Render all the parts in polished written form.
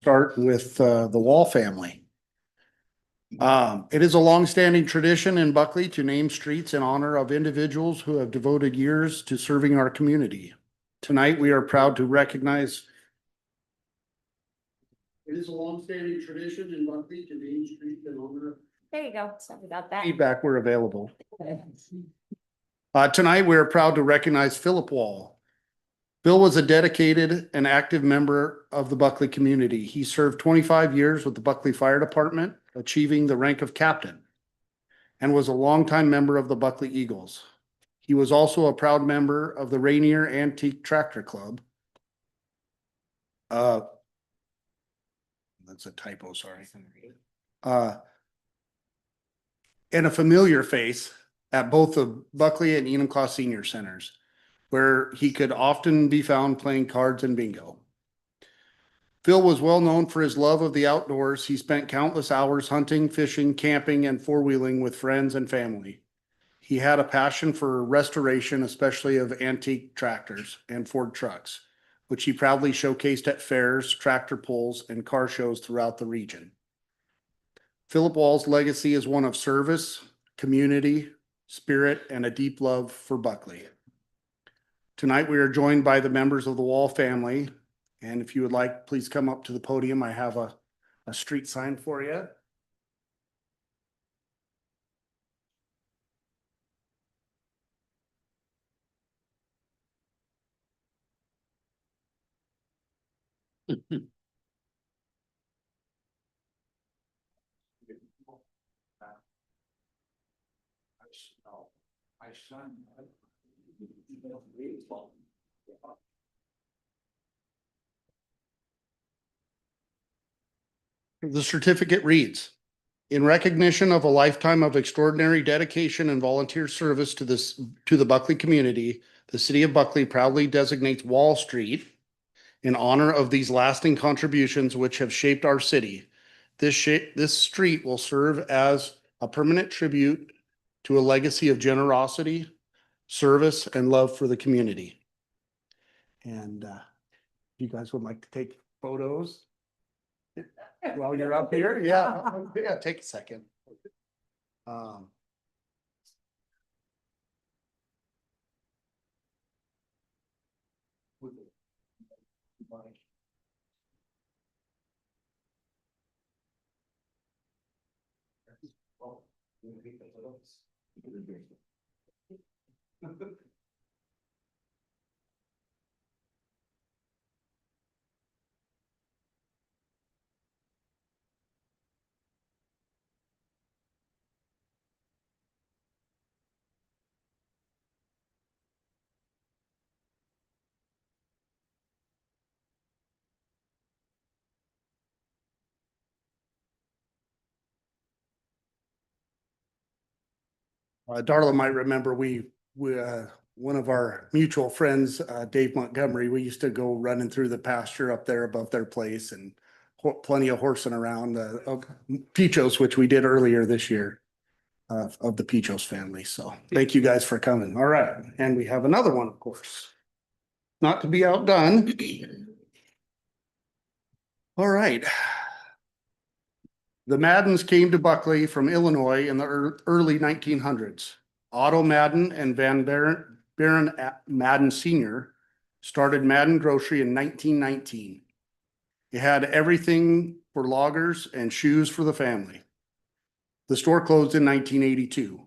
Start with the Wall family. It is a longstanding tradition in Buckley to name streets in honor of individuals who have devoted years to serving our community. Tonight, we are proud to recognize. It is a longstanding tradition in Buckley to name streets in honor of. There you go. Sorry about that. Feedback were available. Tonight, we are proud to recognize Philip Wall. Bill was a dedicated and active member of the Buckley community. He served 25 years with the Buckley Fire Department, achieving the rank of captain, and was a longtime member of the Buckley Eagles. He was also a proud member of the Rainier Antique Tractor Club. That's a typo, sorry. And a familiar face at both the Buckley and Enumclaw Senior Centers, where he could often be found playing cards and bingo. Phil was well known for his love of the outdoors. He spent countless hours hunting, fishing, camping, and four-wheeling with friends and family. He had a passion for restoration, especially of antique tractors and Ford trucks, which he proudly showcased at fairs, tractor pulls, and car shows throughout the region. Philip Wall's legacy is one of service, community, spirit, and a deep love for Buckley. Tonight, we are joined by the members of the Wall family. And if you would like, please come up to the podium. I have a street sign for you. My son. The certificate reads, in recognition of a lifetime of extraordinary dedication and volunteer service to the Buckley community, the city of Buckley proudly designates Wall Street in honor of these lasting contributions which have shaped our city. This street will serve as a permanent tribute to a legacy of generosity, service, and love for the community. And you guys would like to take photos while you're up here? Yeah, take a second. Darla might remember one of our mutual friends, Dave Montgomery, we used to go running through the pasture up there above their place and plenty of horsing around Pichos, which we did earlier this year of the Pichos family. So thank you guys for coming. All right. And we have another one, of course, not to be outdone. All right. The Maddens came to Buckley from Illinois in the early 1900s. Otto Madden and Van Baron Madden Sr. started Madden Grocery in 1919. It had everything for loggers and shoes for the family. The store closed in 1982.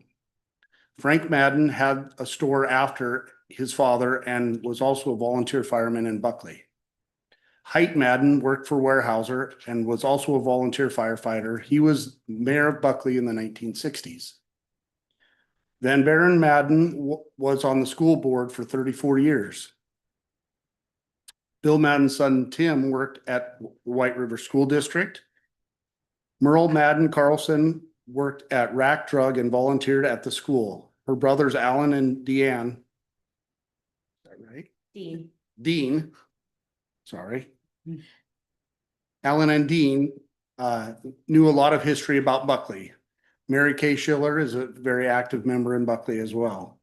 Frank Madden had a store after his father and was also a volunteer fireman in Buckley. Height Madden worked for Weyerhaeuser and was also a volunteer firefighter. He was mayor of Buckley in the 1960s. Van Baron Madden was on the school board for 34 years. Bill Madden's son Tim worked at White River School District. Merle Madden Carlson worked at Rack Drug and volunteered at the school. Her brothers Alan and Deanne. Is that right? Dean. Sorry. Alan and Dean knew a lot of history about Buckley. Mary Kay Schiller is a very active member in Buckley as well.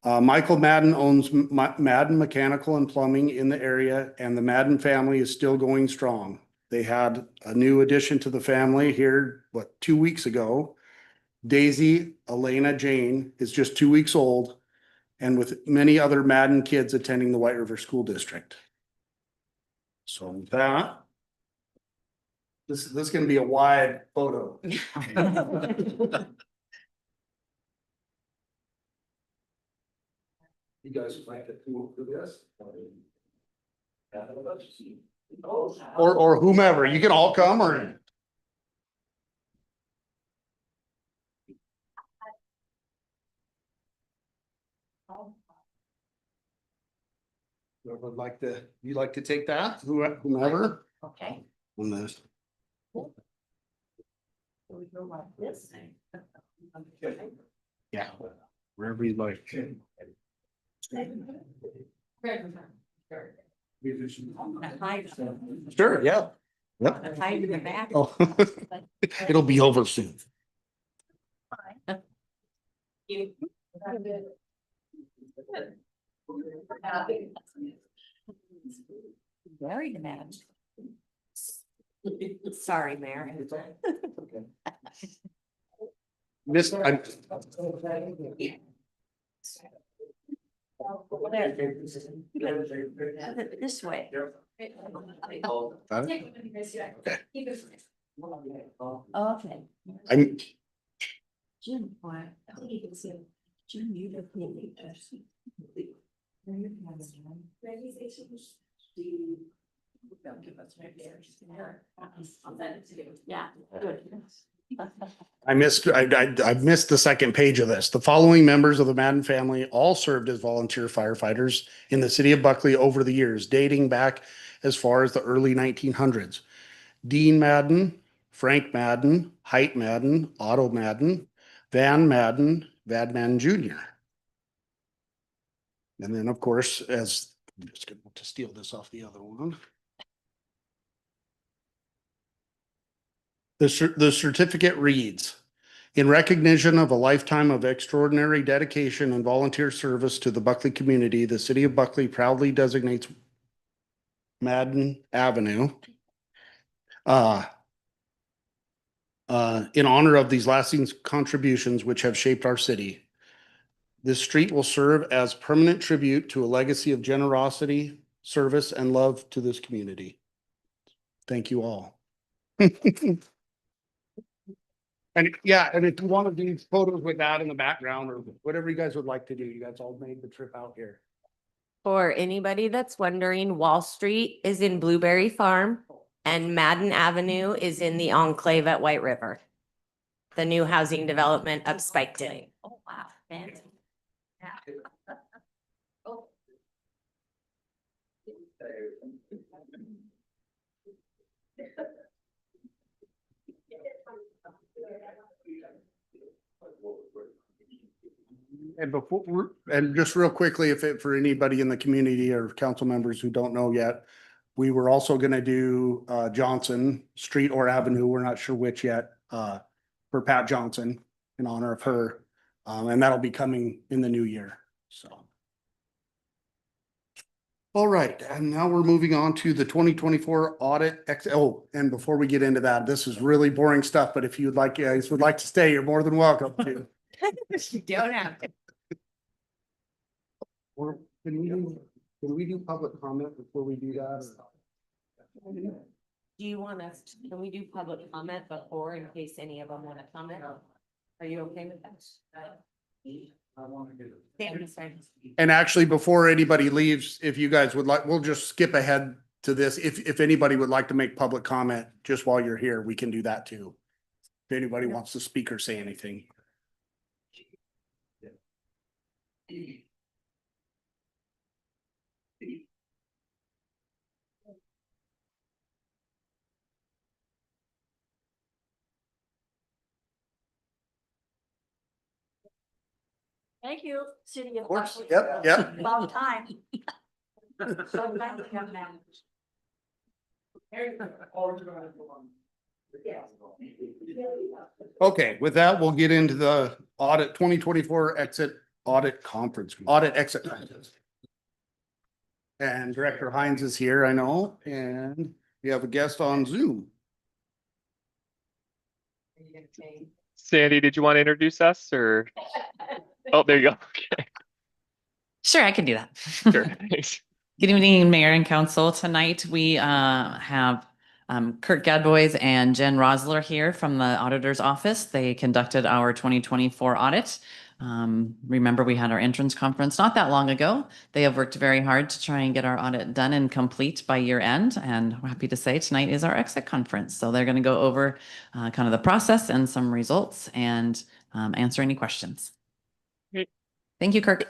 Michael Madden owns Madden Mechanical and Plumbing in the area, and the Madden family is still going strong. They had a new addition to the family here, 2 weeks ago. Daisy Elena Jane is just 2 weeks old, and with many other Madden kids attending the White River School District. So with that, this is gonna be a wide photo. You guys would like to come up with this? Or whomever, you can all come or. Whoever would like to, you like to take that, whomever? Okay. On this. So we go like this. Yeah, wherever you like. Sure, yeah. Yep. Hide in the back. Oh, it'll be over soon. Very mad. Sorry, Mayor. This way. Okay. I'm, Jim, why? I think you can see him. Jim, you look really interesting. Yeah, good. I missed the second page of this. The following members of the Madden family all served as volunteer firefighters in the city of Buckley over the years, dating back as far as the early 1900s. Dean Madden, Frank Madden, Height Madden, Otto Madden, Van Madden, Vadman Jr. And then, of course, as I'm just going to steal this off the other one. The certificate reads, in recognition of a lifetime of extraordinary dedication and volunteer service to the Buckley community, the city of Buckley proudly designates Madden Avenue in honor of these lasting contributions which have shaped our city. This street will serve as permanent tribute to a legacy of generosity, service, and love to this community. Thank you all. And yeah, and if you want to do photos with that in the background or whatever you guys would like to do, you guys all made the trip out here. For anybody that's wondering, Wall Street is in Blueberry Farm and Madden Avenue is in the Enclave at White River. The new housing development up Spike Day. Oh, wow. Fancy. Yeah. Oh. And and just real quickly, for anybody in the community or council members who don't know yet, we were also gonna do Johnson Street or Avenue, we're not sure which yet, for Pat Johnson in honor of her. And that'll be coming in the new year, so. All right, and now we're moving on to the 2024 audit. Oh, and before we get into that, this is really boring stuff, but if you guys would like to stay, you're more than welcome to. You don't have to. Or can we do public comment before we do that? Do you want us, can we do public comment before in case any of them want to comment? Are you okay with that? And actually, before anybody leaves, if you guys would like, we'll just skip ahead to this. If anybody would like to make public comment just while you're here, we can do that too. If anybody wants to speak or say anything. Thank you, City of. Of course, Buckley. yep. Long time. So glad to have that. Okay, with that, we'll get into the audit 2024 exit audit conference, audit exit conference. And Director Hines is here, I know, and We have a guest on Zoom. Sandy, did you want to introduce us or? Oh, there you go. Okay, Sure, I can do that. sure. Thanks. Good evening, Mayor and Council. Tonight we have Kurt Gadbois and Jen Rosler here from the Auditor's Office. They conducted our 2024 audit. Remember, we had our entrance conference not that long ago. They have worked very hard to try and get our audit done and complete by year end. And we're happy to say tonight is our exit conference. So they're going to go over kind of the process and some results and answer any questions. Great. Thank you, Kurt.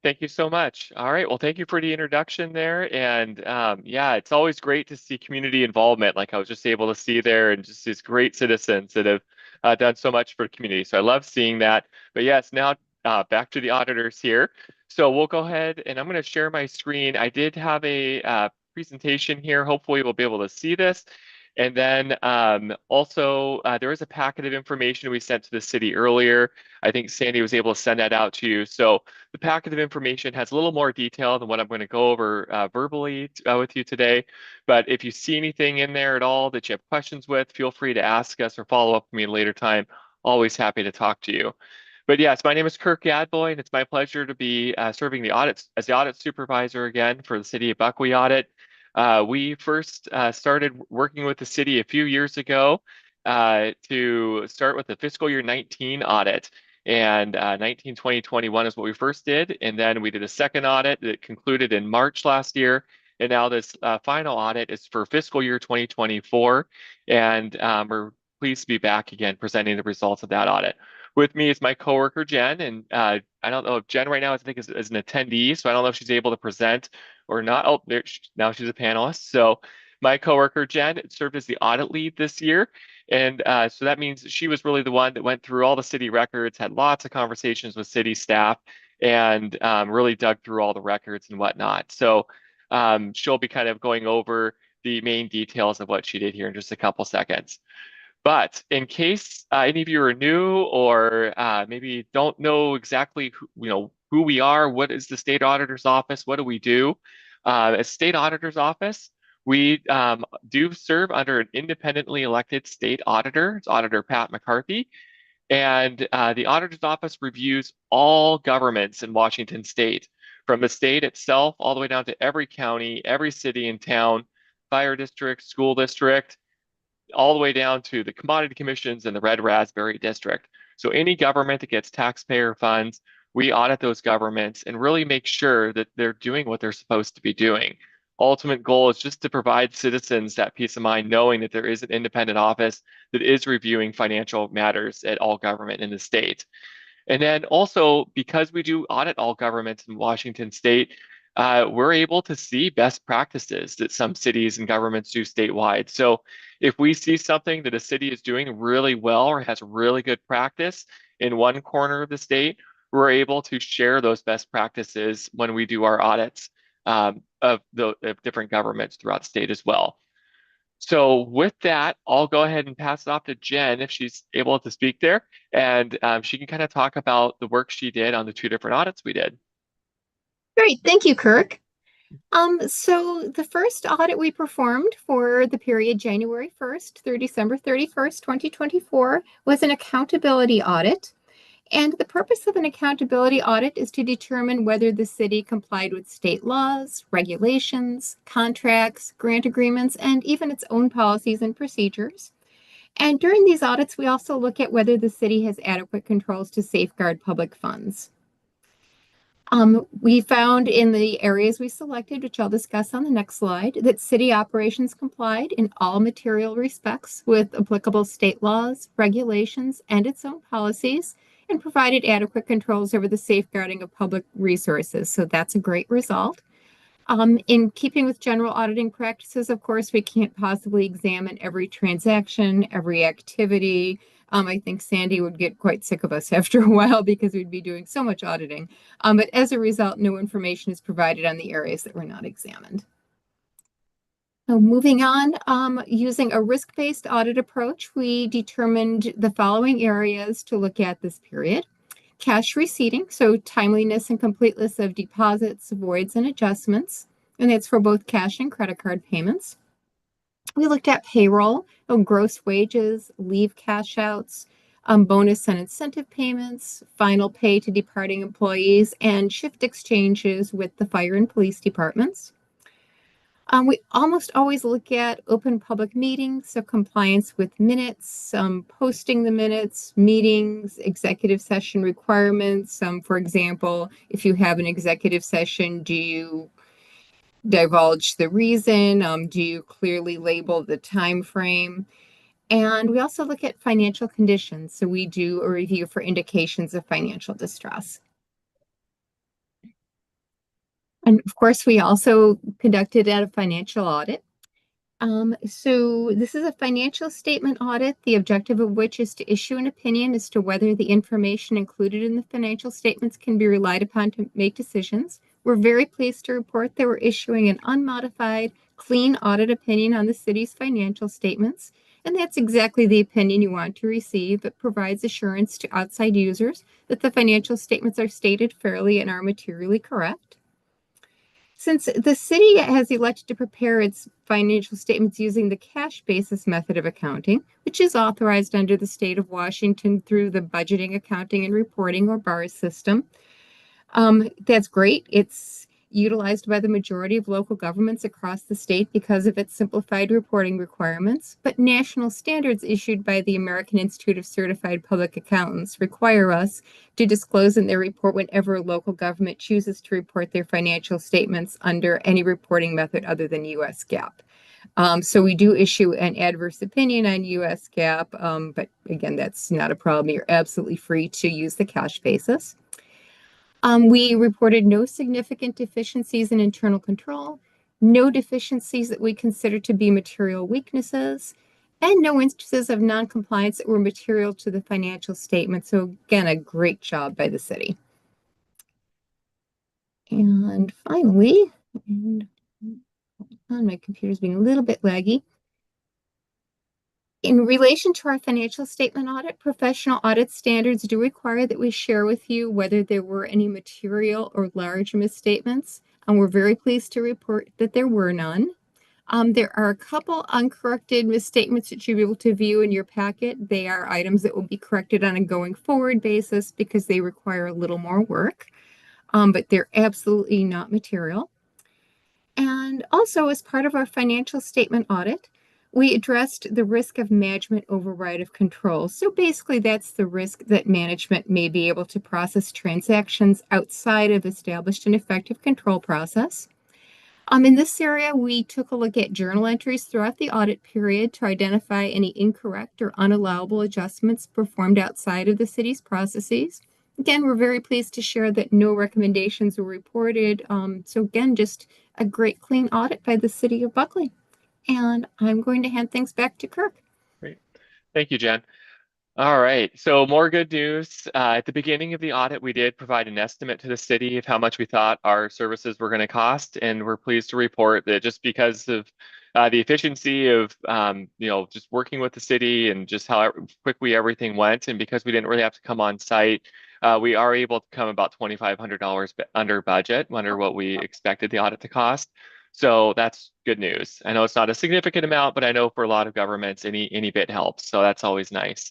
Thank you so much. All right. Well, thank you for the introduction there. And yeah, it's always great to see community involvement. Like I was just able to see there, and just these great citizens that have done so much for the community. So I love seeing that. But yes, now back to the auditors here. So we'll go ahead and I'm going to share my screen. I did have a presentation here. Hopefully we'll be able to see this. And then also there is a packet of information we sent to the city earlier. I think Sandy was able to send that out to you. So the packet of information has a little more detail than what I'm going to go over verbally with you today. But if you see anything in there at all that you have questions with, feel free to ask us or follow up with me at a later time. Always happy to talk to you. But yes, my name is Kirk Gadbois, and it's my pleasure to be serving the audits as the audit supervisor again for the City of Buckwheat Audit. We first started working with the city a few years ago to start with the fiscal year 19 audit. And 19, 20, 21 is what we first did. And then we did a second audit that concluded in March last year. And now this final audit is for fiscal year 2024. And we're pleased to be back again presenting the results of that audit. With me is my coworker, Jen. And I don't know if Jen right now, I think, is an attendee. So I don't know if she's able to present or not. Oh, now she's a panelist. So my coworker, Jen, served as the audit lead this year. And so that means she was really the one that went through all the city records, had lots of conversations with city staff, and really dug through all the records and whatnot. So she'll be kind of going over the main details of what she did here in just a couple seconds. But in case any of you are new or maybe don't know exactly who we are, what is the State Auditor's Office, what do we do? As State Auditor's Office, we do serve under an independently elected state auditor. It's Auditor Pat McCarthy. And the Auditor's Office reviews all governments in Washington State, from the state itself all the way down to every county, every city and town, fire district, school district, all the way down to the commodity commissions and the Red Raspberry District. So any government that gets taxpayer funds, we audit those governments and really make sure that they're doing what they're supposed to be doing. Ultimate goal is just to provide citizens that peace of mind, knowing that there is an independent office that is reviewing financial matters at all government in the state. And then also, because we do audit all governments in Washington State, we're able to see best practices that some cities and governments do statewide. So if we see something that a city is doing really well or has really good practice in one corner of the state, we're able to share those best practices when we do our audits of different governments throughout the state as well. So with that, I'll go ahead and pass it off to Jen if she's able to speak there, and she can kind of talk about the work she did on the two different audits we did. Great, thank you, Kirk. So the first audit we performed for the period January 1st through December 31st, 2024 was an accountability audit. And the purpose of an accountability audit is to determine whether the city complied with state laws, regulations, contracts, grant agreements, and even its own policies and procedures. And during these audits, we also look at whether the city has adequate controls to safeguard public funds. We found in the areas we selected, which I'll discuss on the next slide, that city operations complied in all material respects with applicable state laws, regulations, and its own policies, and provided adequate controls over the safeguarding of public resources. So that's a great result. In keeping with general auditing practices, of course, we can't possibly examine every transaction, every activity. I think Sandy would get quite sick of us after a while because we'd be doing so much auditing. But as a result, no information is provided on the areas that were not examined. So moving on, using a risk-based audit approach, we determined the following areas to look at this period. Cash receipting, so timeliness and completeness of deposits, voids, and adjustments. And that's for both cash and credit card payments. We looked at payroll, gross wages, leave cash outs, bonus and incentive payments, final pay to departing employees, and shift exchanges with the fire and police departments. We almost always look at open public meetings, so compliance with minutes, posting the minutes, meetings, executive session requirements. For example, if you have an executive session, do you divulge the reason? Do you clearly label the time frame? And we also look at financial conditions. So we do a review for indications of financial distress. And of course, we also conducted a financial audit. So this is a financial statement audit, the objective of which is to issue an opinion as to whether the information included in the financial statements can be relied upon to make decisions. We're very pleased to report that we're issuing an unmodified, clean audit opinion on the city's financial statements. And that's exactly the opinion you want to receive. It provides assurance to outside users that the financial statements are stated fairly and are materially correct. Since the city has elected to prepare its financial statements using the cash basis method of accounting, which is authorized under the state of Washington through the Budgeting, Accounting, and Reporting, or BARS system, that's great. It's utilized by the majority of local governments across the state because of its simplified reporting requirements, but national standards issued by the American Institute of Certified Public Accountants require us to disclose in their report whenever a local government chooses to report their financial statements under any reporting method other than U.S. GAAP. So we do issue an adverse opinion on U.S. GAAP, but again, that's not a problem. You're absolutely free to use the cash basis. We reported no significant deficiencies in internal control, no deficiencies that we consider to be material weaknesses, and no instances of noncompliance that were material to the financial statement. So again, a great job by the city. And finally, my computer's being a little bit laggy. In relation to our financial statement audit, professional audit standards do require that we share with you whether there were any material or large misstatements. And we're very pleased to report that there were none. There are a couple uncorrected misstatements that you'll be able to view in your packet. They are items that will be corrected on a going forward basis because they require a little more work, but they're absolutely not material. And also, as part of our financial statement audit, we addressed the risk of management override of control. So basically, that's the risk that management may be able to process transactions outside of established and effective control process. In this area, we took a look at journal entries throughout the audit period to identify any incorrect or unallowable adjustments performed outside of the city's processes. Again, we're very pleased to share that no recommendations were reported. So again, just a great clean audit by the city of Buckley. And I'm going to hand things back to Kirk. Great. Thank you, Jen. All right, so more good news. At the beginning of the audit, we did provide an estimate to the city of how much we thought our services were going to cost, and we're pleased to report that just because of the efficiency of just working with the city and just how quickly everything went, and because we didn't really have to come on site, we are able to come about $2,500 under budget, under what we expected the audit to cost. So that's good news. I know it's not a significant amount, but I know for a lot of governments, any bit helps. So that's always nice.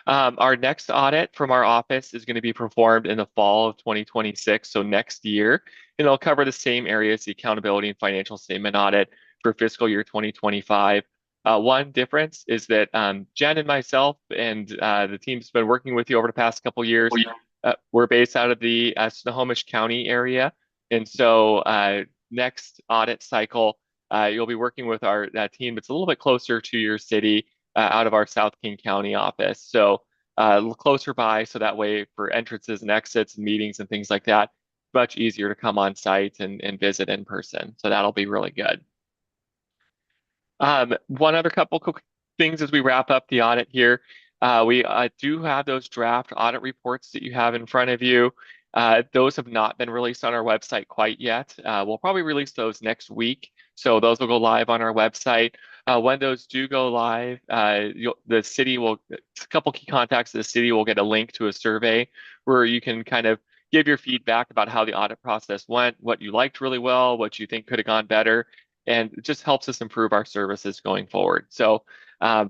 Our next audit from our office is going to be performed in the fall of 2026, so next year, and it'll cover the same areas, the accountability and financial statement audit for fiscal year 2025. One difference is that Jen and myself and the team's been working with you over the past couple of years. We're based out of the Snohomish County area, and so next audit cycle, you'll be working with our team that's a little bit closer to your city, out of our South King County office. So a little closer by, so that way for entrances and exits and meetings and things like that, much easier to come on site and visit in person. So that'll be really good. One other couple quick things as we wrap up the audit here. We do have those draft audit reports that you have in front of you. Those have not been released on our website quite yet. We'll probably release those next week. So those will go live on our website. When those do go live, the city will, a couple key contacts of the city will get a link to a survey where you can kind of give your feedback about how the audit process went, what you liked really well, what you think could have gone better. and it just helps us improve our services going forward. So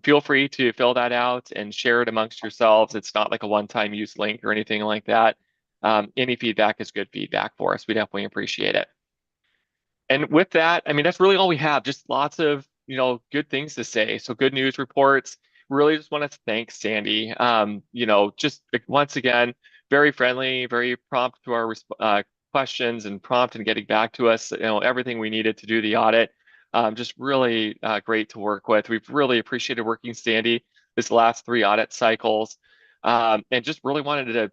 feel free to fill that out and share it amongst yourselves. It's not like a one-time use link or anything like that. Any feedback is good feedback for us. We definitely appreciate it. And with that, I mean, that's really all we have. Just lots of, good things to say. So good news reports. Really just want to thank Sandy. Just once again, very friendly, very prompt to our questions and prompt in getting back to us, everything we needed to do the audit. Just really great to work with. We've really appreciated working Sandy this last 3 audit cycles, and just really wanted to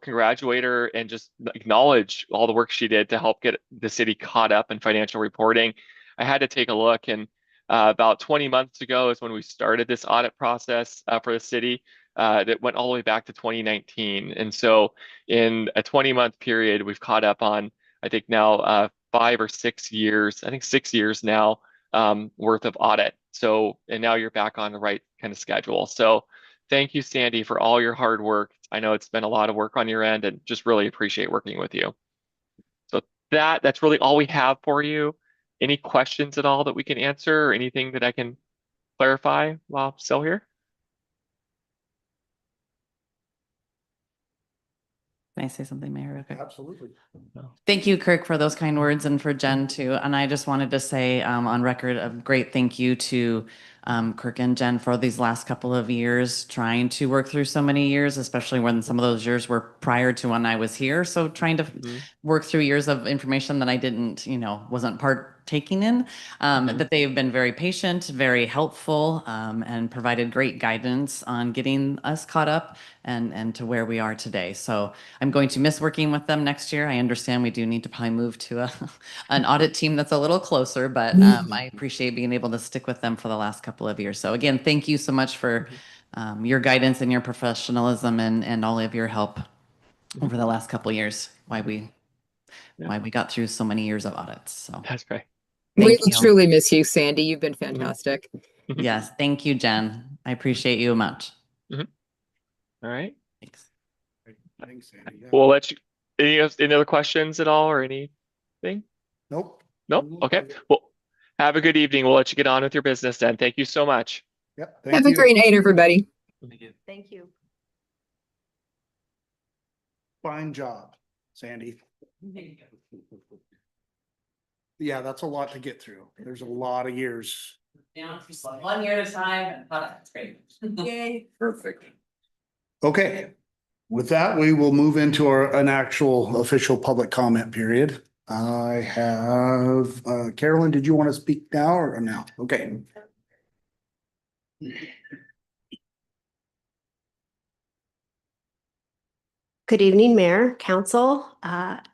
congratulate her and just acknowledge all the work she did to help get the city caught up in financial reporting. I had to take a look, and about 20 months ago is when we started this audit process for the city that went all the way back to 2019. And so in a 20-month period, we've caught up on, I think now 5 or 6 years, I think 6 years now worth of audit. So, and now you're back on the right kind of schedule. So thank you, Sandy, for all your hard work. I know it's been a lot of work on your end, and just really appreciate working with you. So that's really all we have for you. Any questions at all that we can answer, or anything that I can clarify while I'm still here? Can I say something, Mayor? Real quick? Absolutely. Thank you, Kirk, for those kind words, and for Jen too. And I just wanted to say on record a great thank you to Kirk and Jen for these last couple of years, trying to work through so many years, especially when some of those years were prior to when I was here. So trying to work through years of information that I didn't, wasn't partaking in. That they've been very patient, very helpful, and provided great guidance on getting us caught up and to where we are today. So I'm going to miss working with them next year. I understand we do need to probably move to an audit team that's a little closer, but I appreciate being able to stick with them for the last couple of years. So again, thank you so much for your guidance and your professionalism and all of your help over the last couple of years, why we got through so many years of audits. So That's right. We thank will you. truly miss you, Sandy. You've been fantastic. Yes, thank you, Jen. I appreciate you much. All right. Thanks. Thanks, Sandy. Yeah. We'll let you, any other questions at all or anything? Nope. Nope. Okay. Well, have a good evening. We'll let you get on with your business then. Thank you so much. Yep. Thank Have you. a great night, everybody. Thank you. Fine job, Sandy. Yeah, that's a lot to get through. There's a lot of years. Yeah, 1 year at a time. That's great. Yay. Perfect. Okay. With that, we will move into an actual official public comment period. I have, Carolyn, did you want to speak now or now? Okay. Good evening, Mayor, Council.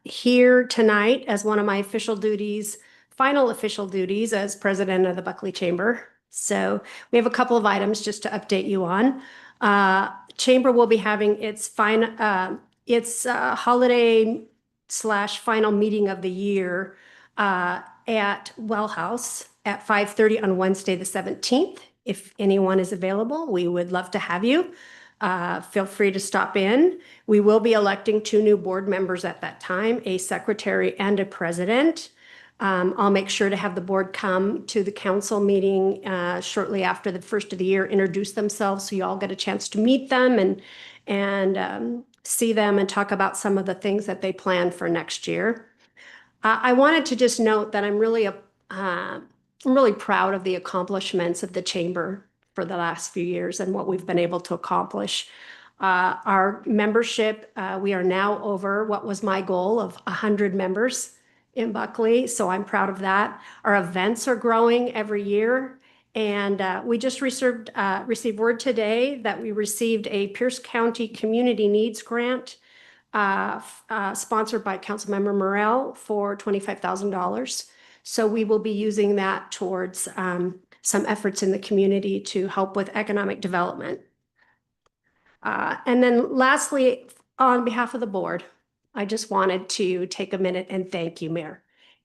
Here tonight as one of my official duties, final official duties as president of the Buckley Chamber. So we have a couple of items just to update you on. Chamber will be having its holiday / final meeting of the year at Well House at 5:30 on Wednesday, the 17th. If anyone is available, we would love to have you. Feel free to stop in. We will be electing 2 new board members at that time, a secretary and a president. I'll make sure to have the board come to the council meeting shortly after the first of the year, introduce themselves so you all get a chance to meet them and see them and talk about some of the things that they plan for next year. I wanted to just note that I'm really proud of the accomplishments of the chamber for the last few years and what we've been able to accomplish. Our membership, we are now over what was my goal of 100 members in Buckley, so I'm proud of that. Our events are growing every year, and we just received word today that we received a Pierce County Community Needs Grant sponsored by Councilmember Morrell for $25,000. So we will be using that towards some efforts in the community to help with economic development. And then lastly, on behalf of the board, I just wanted to take a minute and thank you, Mayor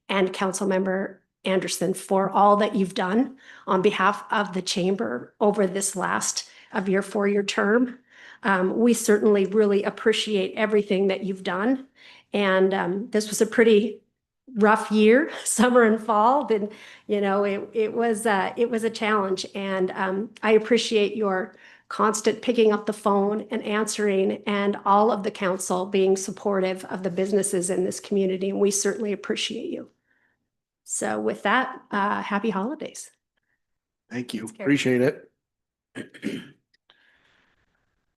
and Councilmember Anderson, for all that you've done on behalf of the chamber over this last of your 4-year term. We certainly really appreciate everything that you've done. And this was a pretty rough year, summer and fall, then, you know, it was a challenge. And I appreciate your constant picking up the phone and answering, and all of the council being supportive of the businesses in this community. And we certainly appreciate you. So with that, happy holidays. Thank you. Carrie. Appreciate it.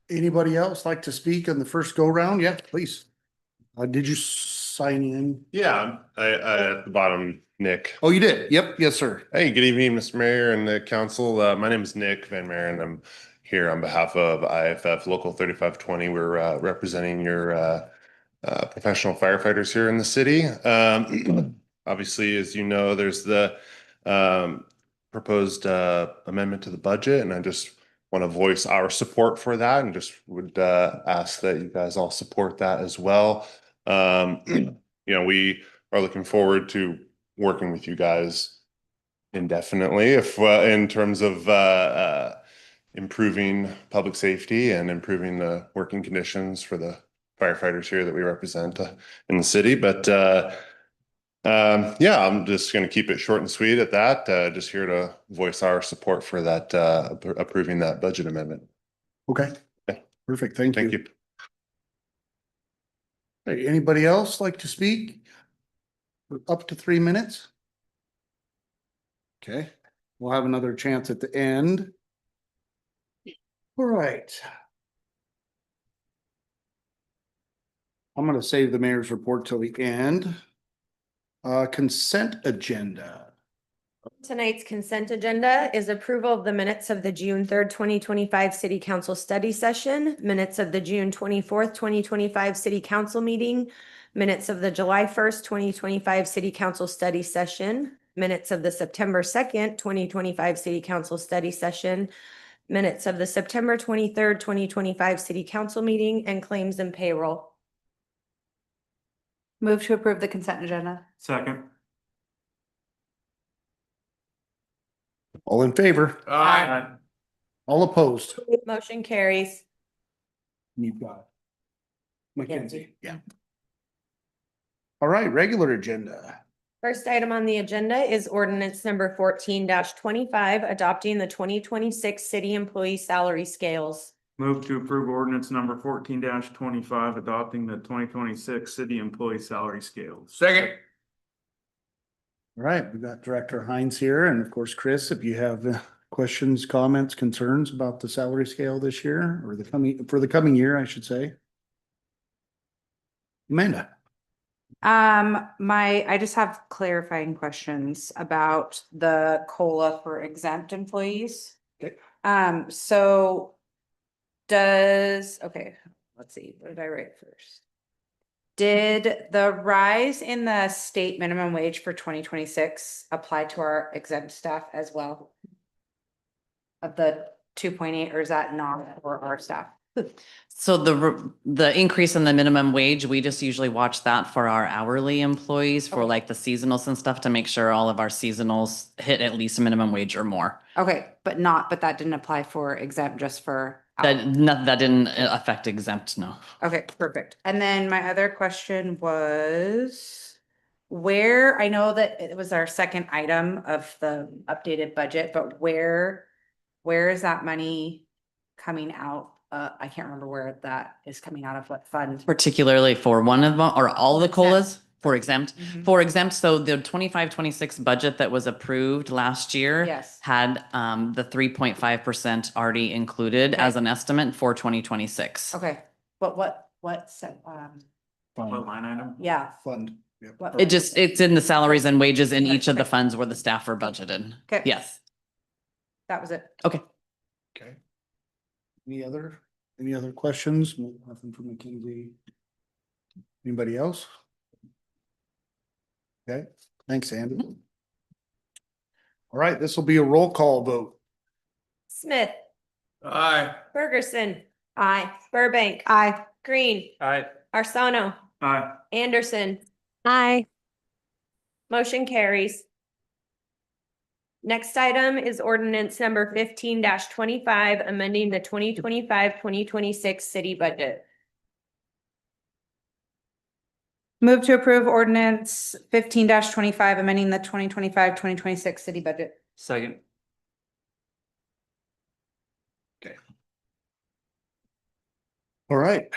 Anybody else like to speak on the first go round? Yeah, please. Did you sign in? Yeah, I at the bottom, Nick. Oh, you did? Yep. Yes, sir. Hey, good evening, Mr. Mayor and the council. My name is Nick Van Maren. I'm here on behalf of IFF Local 3520. We're representing your professional firefighters here in the city. Obviously, as you know, there's the proposed amendment to the budget, and I just want to voice our support for that, and just would ask that you guys all support that as well. You know, we are looking forward to working with you guys indefinitely if in terms of improving public safety and improving the working conditions for the firefighters here that we represent in the city. But yeah, I'm just going to keep it short and sweet at that. Just here to voice our support for that approving that budget amendment. Okay. Okay. Perfect. Thank Thank you. you. Hey, anybody else like to speak? Up to 3 minutes? Okay, we'll have another chance at the end. All right. I'm gonna save the mayor's report till the end. Consent agenda. Tonight's consent agenda is approval of the minutes of the June 3rd, 2025 City Council Study Session, minutes of the June 24th, 2025 City Council Meeting, minutes of the July 1st, 2025 City Council Study Session, minutes of the September 2nd, 2025 City Council Study Session, minutes of the September 23rd, 2025 City Council Meeting, and claims and payroll. Move to approve the consent agenda. Second. All in favor? Aye. All opposed? Motion carries. You've got Mackenzie, yeah. All right, regular agenda. First item on the agenda is ordinance number 14-25, adopting the 2026 city employee salary scales. Move to approve ordinance number 14-25, adopting the 2026 city employee salary scales. Second. All right, we've got Director Hines here, and of course, Chris, if you have questions, comments, concerns about the salary scale this year, or for the coming year, I should say. Amanda. I just have clarifying questions about the COLA for exempt employees. Okay. So okay, let's see, what did I write first? Did the rise in the state minimum wage for 2026 apply to our exempt staff as well? Of the 2.8, or is that not for our staff? So the increase in the minimum wage, we just usually watch that for our hourly employees for Okay. like the seasonals and stuff to make sure all of our seasonals hit at least minimum wage or more. Okay, but that didn't apply for exempt, just for. That didn't affect exempt, no. Okay, perfect. And then my other question was, where, I know that it was our second item of the updated budget, but where is that money coming out? I can't remember where that is coming out of, what fund? Particularly for one of them, or all of the Exempt. COLAs for exempt. Mhm. For exempt, so the 25-26 budget that was approved last year Yes. had the 3.5% already included Okay. as an estimate for 2026. Okay, but what, What line item? yeah. Fund. Yep. what- It's in the salaries and wages in each of the funds where the staff are budgeted. Okay. Yes. That was it. Okay. Any other questions? Nothing from Mackenzie. Anybody else? Okay, thanks, Andy. All right, this will be a roll call vote. Smith, Aye. Ferguson. Aye. Burbank. Aye. Green. Aye. Arcano. Aye. Anderson. Aye. Motion carries. Next item is ordinance number 15-25, amending the 2025-2026 city budget. Move to approve ordinance 15-25, amending the 2025-2026 city budget. Second. All right,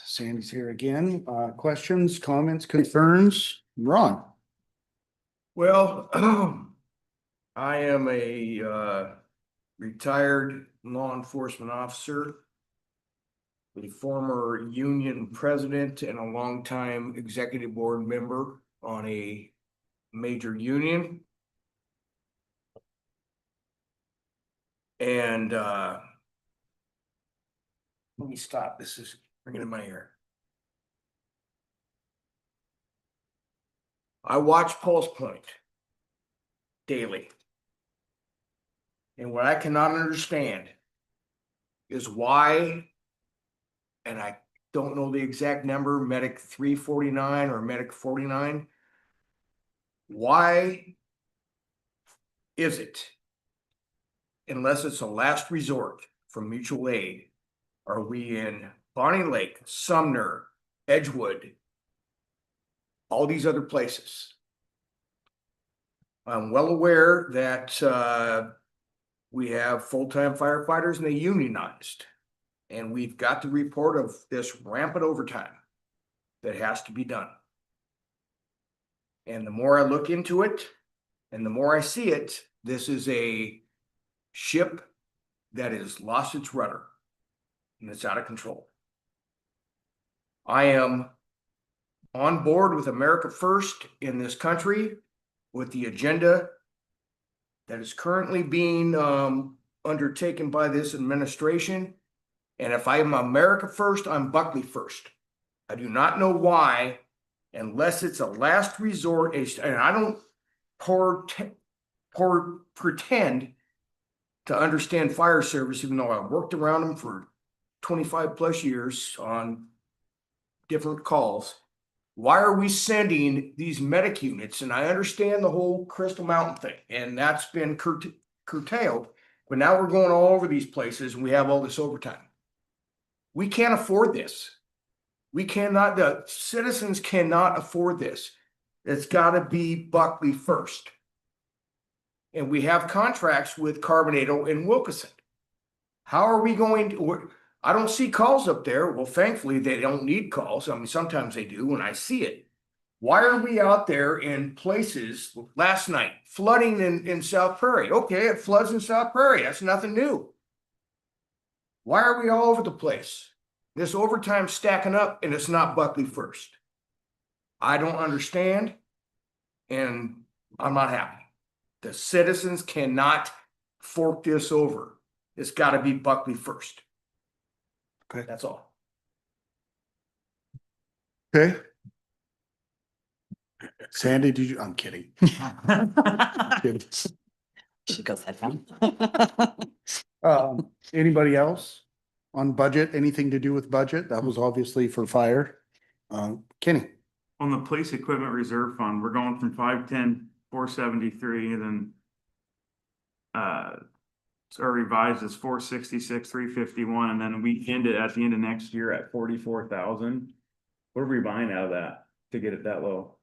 Sandy's here again. Questions, comments, concerns? Ron? Well, I am a retired law enforcement officer, a former union president and a longtime executive board member on a major union. And let me stop. This is bringing in my ear. I watch Pulse Point daily. And what I cannot understand is why, and I don't know the exact number, Medic 349 or Medic 49. Why is it, unless it's a last resort from mutual aid, are we in Bonnie Lake, Sumner, Edgewood, all these other places? I'm well aware that we have full-time firefighters and they unionized. And we've got the report of this rampant overtime that has to be done. And the more I look into it and the more I see it, this is a ship that has lost its rudder and it's out of control. I am on board with America First in this country with the agenda that is currently being undertaken by this administration. And if I am America First, I'm Buckley First. I do not know why, unless it's a last resort, and I don't pretend to understand fire service, even though I've worked around them for 25 plus years on different calls. Why are we sending these medic units? And I understand the whole Crystal Mountain thing, and that's been curtailed, but now we're going all over these places and we have all this overtime. We can't afford this. We cannot, the citizens cannot afford this. It's got to be Buckley First. And we have contracts with Carbonado and Wilkeson. How are we going to, I don't see calls up there. Well, thankfully, they don't need calls. I mean, sometimes they do when I see it. Why are we out there in places last night, flooding in South Prairie? Okay, it floods in South Prairie. That's nothing new. Why are we all over the place? This overtime stacking up and it's not Buckley First. I don't understand and I'm not happy. The citizens cannot fork this over. It's got to be Buckley First. Okay. That's all. Okay. Sandy, did you, I'm kidding. Kidding. She goes head down. Anybody else on budget, anything to do with budget? That was obviously for fire. Kenny? On the police equipment reserve fund, we're going from 510,473 and then it's our revised is 466,351, and then we end it at the end of next year at 44,000. What are we buying out of that to get it that low?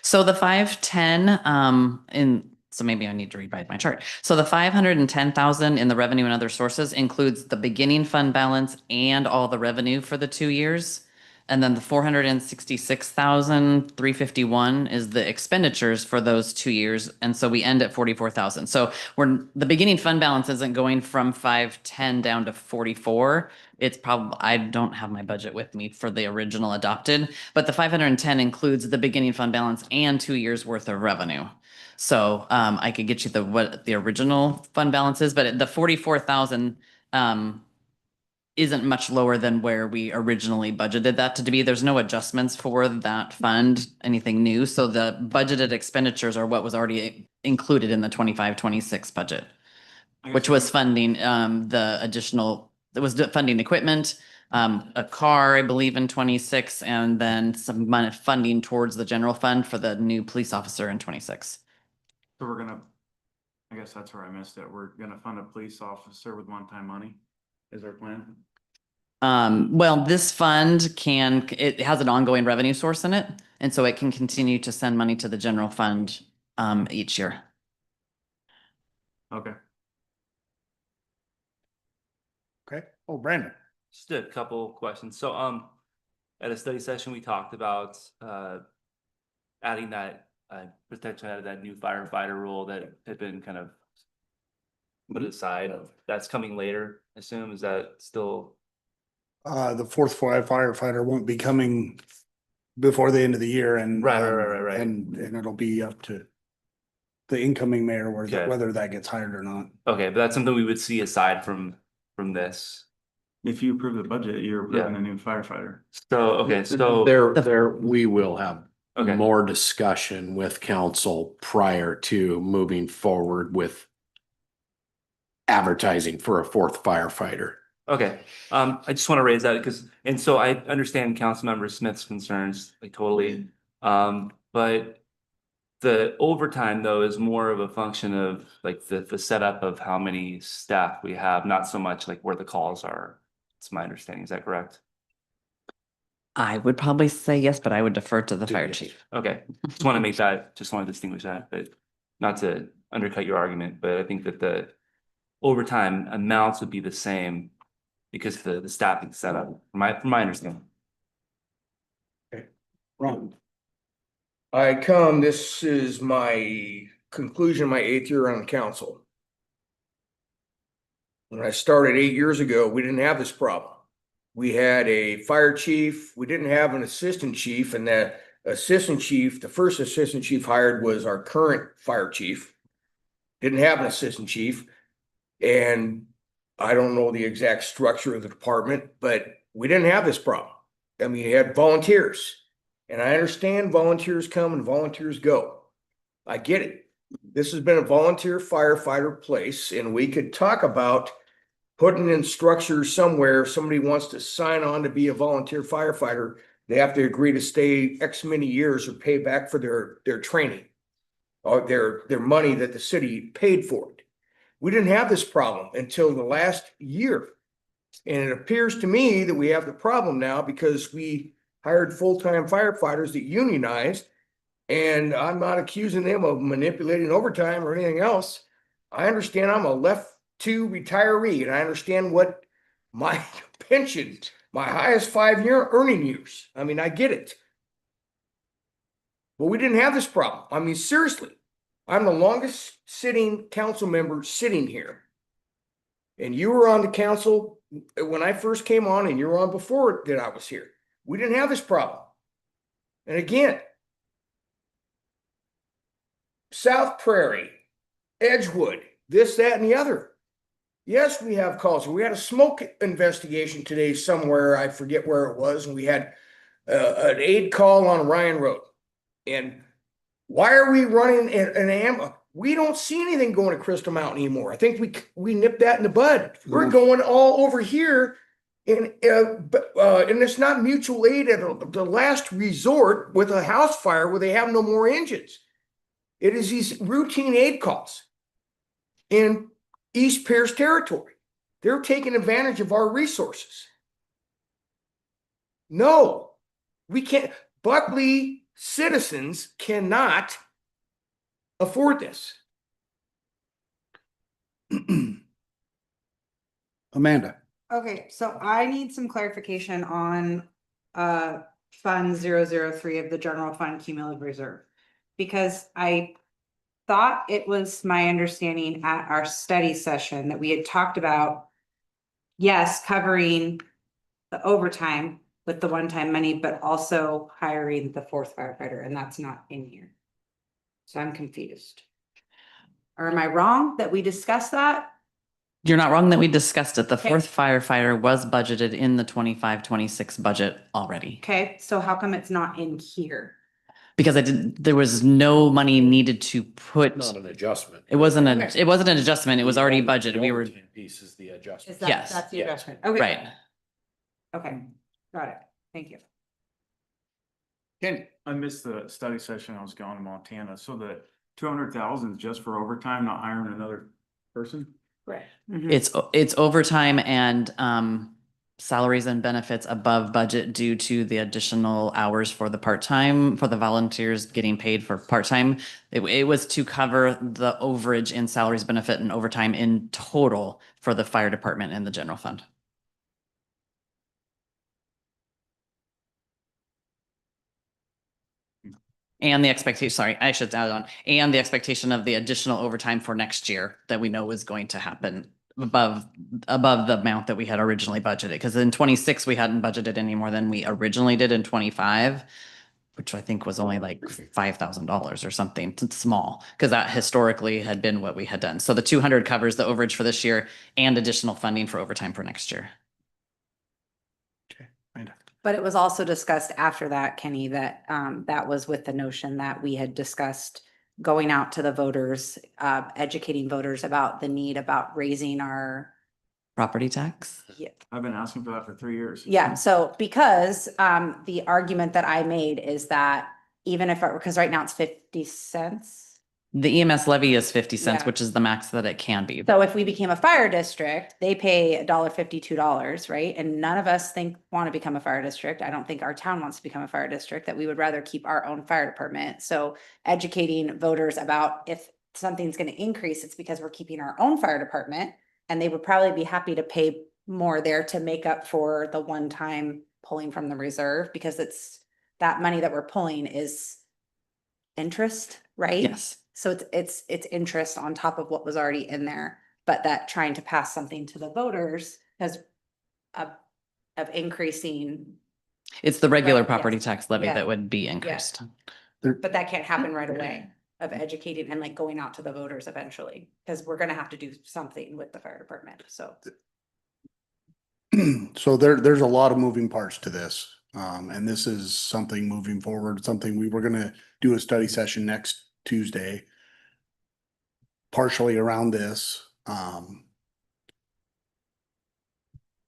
So the 510, so maybe I need to rewrite my chart. So the 510,000 in the revenue and other sources includes the beginning fund balance and all the revenue for the 2 years. And then the 466,351 is the expenditures for those 2 years. And so we end at 44,000. So the beginning fund balance isn't going from 510 down to 44. It's probably, I don't have my budget with me for the original adopted, but the 510 includes the beginning fund balance and 2 years worth of revenue. So I could get you what the original fund balance is, but the 44,000 isn't much lower than where we originally budgeted that to be. There's no adjustments for that fund, anything new. So the budgeted expenditures are what was already included in the 25-26 budget, which was funding the additional, it was funding equipment, a car, I believe in 26, and then some money funding towards the general fund for the new police officer in 26. So we're gonna, I guess that's where I missed it. We're gonna fund a police officer with one-time money is our plan. Well, this fund it has an ongoing revenue source in it, and so it can continue to send money to the general fund each year. Okay. Okay. Oh, Brandon. Just a couple questions. So, at a study session, we talked about, adding that, potentially added that new firefighter rule that had been kind of put aside. That's coming later, I assume. Is that still? The fourth firefighter won't be coming before the end of the year and. Right. And it'll be up to the incoming mayor Okay. whether that gets hired or not. Okay, but that's something we would see aside from this. If you approve the budget, you're approving a new firefighter. So, okay, so. We will have Okay. more discussion with council prior to moving forward with advertising for a fourth firefighter. Okay, I just want to raise that because, and so I understand Councilmember Smith's concerns, like totally. But the overtime though is more of a function of like the setup of how many staff we have, not so much like where the calls are. It's my understanding. Is that correct? I would probably say yes, but I would defer to the fire chief. Okay, just want to distinguish that, but not to undercut your argument, but I think that the overtime amounts would be the same because the staffing setup, from my understanding. Ron. This is my conclusion, my 8th year on council. When I started 8 years ago, we didn't have this problem. We had a fire chief, we didn't have an assistant chief, and that assistant chief, the first assistant chief hired was our current fire chief. Didn't have an assistant chief, and I don't know the exact structure of the department, but we didn't have this problem. I mean, you had volunteers, and I understand volunteers come and volunteers go. I get it. This has been a volunteer firefighter place, and we could talk about putting in structure somewhere. If somebody wants to sign on to be a volunteer firefighter, they have to agree to stay X many years or pay back for their training or their money that the city paid for it. We didn't have this problem until the last year. And it appears to me that we have the problem now because we hired full-time firefighters that unionized. And I'm not accusing them of manipulating overtime or anything else. I understand I'm a left to retiree, and I understand what my pension, my highest 5-year earning years. I mean, I get it. But we didn't have this problem. I mean, seriously, I'm the longest sitting council member sitting here. And you were on the council when I first came on, and you were on before that I was here. We didn't have this problem. And again, South Prairie, Edgewood, this, that, and the other. Yes, we have calls. We had a smoke investigation today somewhere. I forget where it was. And we had an aid call on Ryan Road. And why are we running an ambulance? We don't see anything going to Crystal Mountain anymore. I think we nipped that in the bud. We're going all over here. And it's not mutual aid at the last resort with a house fire where they have no more engines. It is these routine aid calls in East Pierce territory. They're taking advantage of our resources. No, we can't. Buckley citizens cannot afford this. Amanda. Okay, so I need some clarification on Fund 003 of the General Fund Cumulative Reserve. Because I thought it was my understanding at our study session that we had talked about, yes, covering the overtime with the one-time money, but also hiring the fourth firefighter, and that's not in here. So I'm confused. Or am I wrong that we discussed that? You're not wrong that we discussed it. The fourth firefighter was budgeted in the 25-26 budget already. Okay, so how come it's not in here? Because there was no money needed to put. Not an adjustment. It wasn't Okay. it wasn't an adjustment. It was already budgeted. We were, Piece is the adjustment. Is that, Yes. that's the Yes. adjustment? Okay. right. Okay, got it. Thank you. Kenny. I missed the study session. I was gone to Montana. So the 200,000 is just for overtime, not hiring another person? Right. It's overtime and salaries and benefits above budget due to the additional hours for the part-time, for the volunteers getting paid for part-time. It was to cover the overage in salaries, benefit, and overtime in total for the fire department and the general fund. And the expectation, sorry, I should add on, and the expectation of the additional overtime for next year that we know is going to happen above the amount that we had originally budgeted. Because in 26, we hadn't budgeted any more than we originally did in 25, which I think was only like $5,000 or something small, because that historically had been what we had done. So the 200 covers the overage for this year and additional funding for overtime for next year. But it was also discussed after that, Kenny, that that was with the notion that we had discussed going out to the voters, educating voters about the need about raising our. Property tax? Yeah. I've been asking for that for 3 years. Yeah, so because the argument that I made is that even if, because right now it's 50 cents. The EMS levy is 50 cents, Yeah. which is the max that it can be. So if we became a fire district, they pay $1.52, right? And none of us want to become a fire district. I don't think our town wants to become a fire district, that we would rather keep our own fire department. So educating voters about if something's going to increase, it's because we're keeping our own fire department, and they would probably be happy to pay more there to make up for the one-time pulling from the reserve, because it's that money that we're pulling is interest, right? Yes. So it's interest on top of what was already in there, but that trying to pass something to the voters has of increasing, It's the regular Right, property yes. tax levy Yeah. that would be increased. but that can't happen right away, of educating and like going out to the voters eventually, because we're gonna have to do something with the fire department, so. So there's a lot of moving parts to this. And this is something moving forward, something we were gonna do a study session next Tuesday. Partially around this,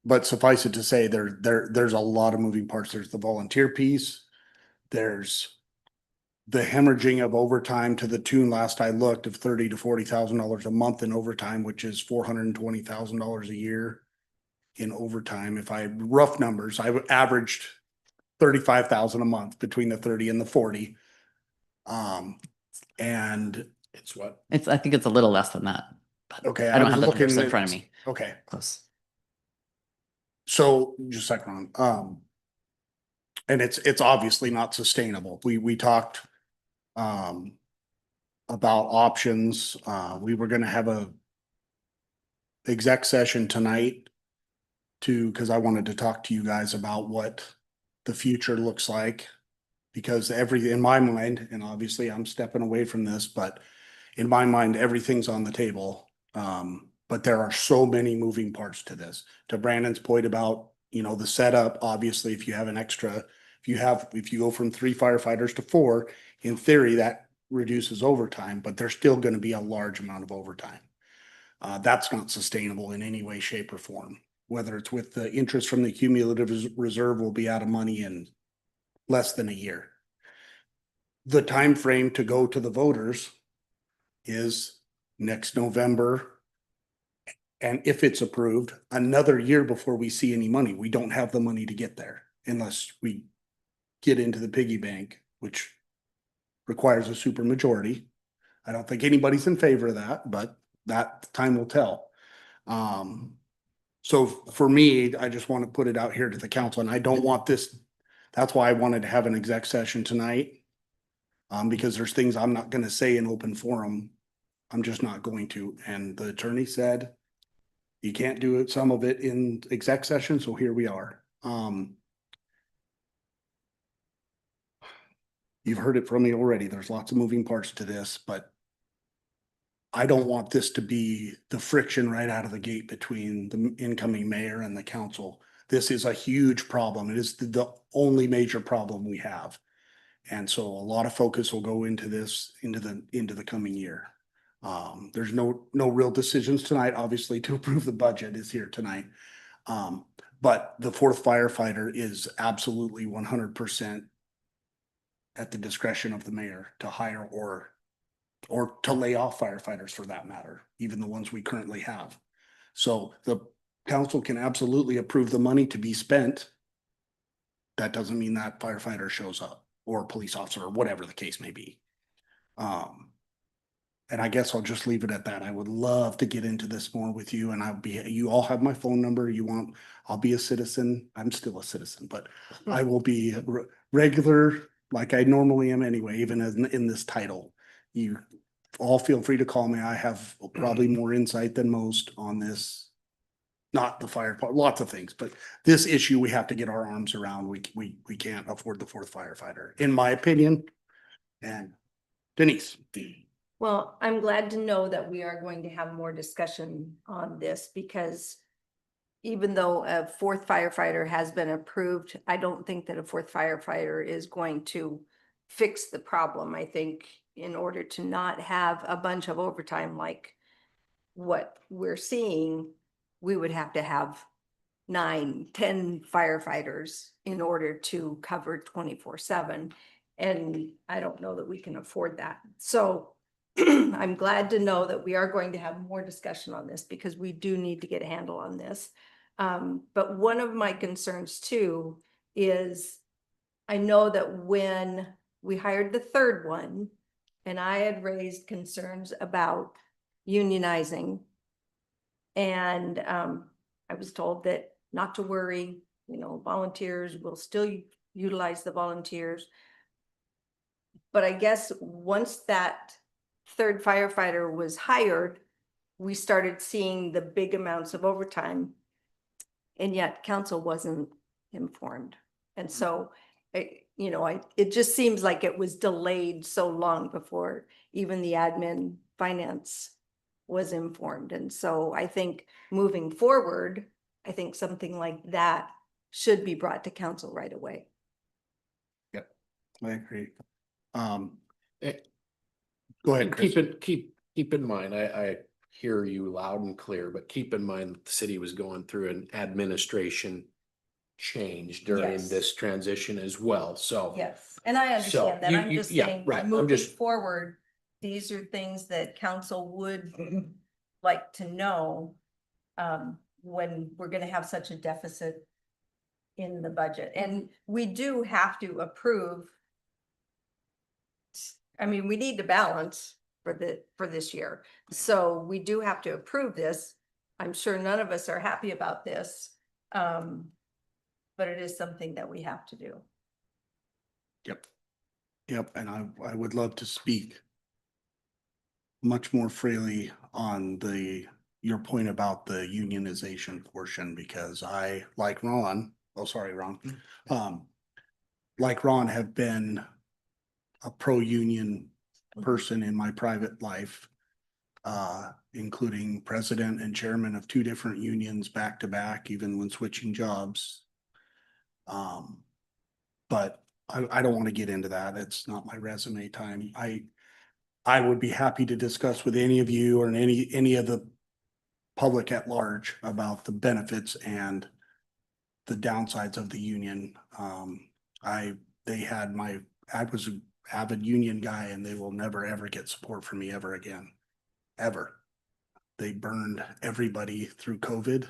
but suffice it to say, there's a lot of moving parts. There's the volunteer piece. There's the hemorrhaging of overtime to the tune, last I looked, of $30,000 to $40,000 a month in overtime, which is $420,000 a year in overtime. If I rough numbers, I averaged 35,000 a month between the 30 and the 40. And it's what? I think it's a little less than that. But Okay. I don't was have the numbers looking in front of at- me. Okay. Close. So just a second, and it's obviously not sustainable. We talked, about options. We were gonna have a exec session tonight cause I wanted to talk to you guys about what the future looks like. Because in my mind, and obviously I'm stepping away from this, but in my mind, everything's on the table. But there are so many moving parts to this. To Brandon's point about, the setup, obviously, if you have an extra, if you go from 3 firefighters to 4, in theory, that reduces overtime, but there's still gonna be a large amount of overtime. That's not sustainable in any way, shape, or form. Whether it's with the interest from the cumulative reserve, will be out of money in less than a year. The time frame to go to the voters is next November. And if it's approved, another year before we see any money. We don't have the money to get there unless we get into the piggy bank, which requires a super majority. I don't think anybody's in favor of that, but that time will tell. So for me, I just want to put it out here to the council, and I don't want this. That's why I wanted to have an exec session tonight. Because there's things I'm not gonna say in open forum. I'm just not going to. And the attorney said you can't do it, some of it in exec session, so here we are. You've heard it from me already. There's lots of moving parts to this, but I don't want this to be the friction right out of the gate between the incoming mayor and the council. This is a huge problem. It is the only major problem we have. And so a lot of focus will go into this, into the coming year. There's no real decisions tonight, obviously, to approve the budget is here tonight. But the 4th firefighter is absolutely 100% at the discretion of the mayor to hire or to lay off firefighters, for that matter, even the ones we currently have. So the council can absolutely approve the money to be spent. That doesn't mean that firefighter shows up or police officer or whatever the case may be. And I guess I'll just leave it at that. I would love to get into this more with you, and you all have my phone number. I'll be a citizen. I'm still a citizen, but I will be regular like I normally am anyway, even in this title. You all feel free to call me. I have probably more insight than most on this. Not the fire, lots of things, but this issue we have to get our arms around. We can't afford the fourth firefighter, in my opinion. And Denise. Well, I'm glad to know that we are going to have more discussion on this, because even though a fourth firefighter has been approved, I don't think that a fourth firefighter is going to fix the problem. I think in order to not have a bunch of overtime like what we're seeing, we would have to have 9, 10 firefighters in order to cover 24/7. And I don't know that we can afford that. So I'm glad to know that we are going to have more discussion on this, because we do need to get a handle on this. But one of my concerns too is, I know that when we hired the third one, and I had raised concerns about unionizing, and I was told that not to worry, volunteers will still utilize the volunteers. But I guess once that third firefighter was hired, we started seeing the big amounts of overtime, and yet council wasn't informed. And so, it just seems like it was delayed so long before even the admin finance was informed. And so I think moving forward, I think something like that should be brought to council right away. Yep, I agree. Go ahead, Chris. Keep in mind, I hear you loud and clear, but keep in mind that the city was going through an administration change during Yes. this transition as well, so. Yes, and I understand that. I'm just yeah, saying, right. I'm moving just, forward, these are things that council would like to know when we're gonna have such a deficit in the budget. And we do have to approve. I mean, we need to balance for this year. So we do have to approve this. I'm sure none of us are happy about this. But it is something that we have to do. Yep, and I would love to speak much more freely on your point about the unionization portion, because I, like Ron, like Ron, have been a pro-union person in my private life, including president and chairman of 2 different unions back to back, even when switching jobs. But I don't want to get into that. It's not my resume time. I would be happy to discuss with any of you or any of the public at large about the benefits and the downsides of the union. I was an avid union guy, and they will never ever get support from me ever again, ever. They burned everybody through COVID.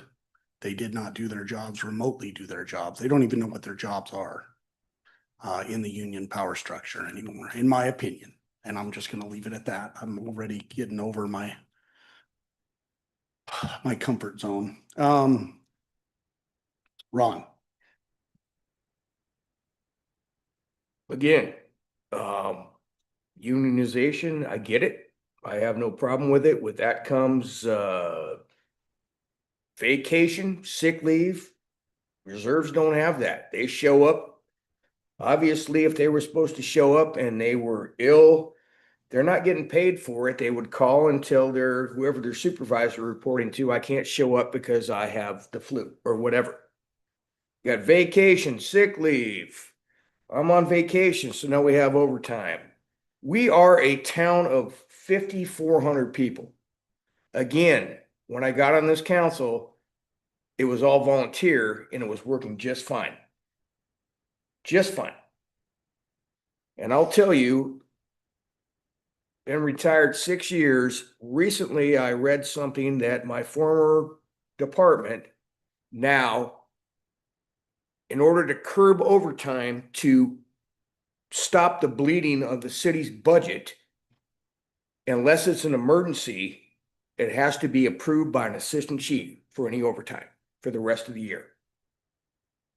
They did not do their jobs, remotely do their jobs. They don't even know what their jobs are in the union power structure anymore, in my opinion. And I'm just going to leave it at that. I'm already getting over my comfort zone. Ron. Again, unionization, I get it. I have no problem with it. With that comes vacation, sick leave. Reserves don't have that. They show up. Obviously, if they were supposed to show up and they were ill, they're not getting paid for it. They would call and tell whoever their supervisor reporting to, I can't show up because I have the flu or whatever. You got vacation, sick leave. I'm on vacation, so now we have overtime. We are a town of 5,400 people. Again, when I got on this council, it was all volunteer and it was working just fine. Just fine. And I'll tell you, been retired 6 years. Recently, I read something that my former department Now, in order to curb overtime to stop the bleeding of the city's budget, unless it's an emergency, it has to be approved by an assistant chief for any overtime for the rest of the year.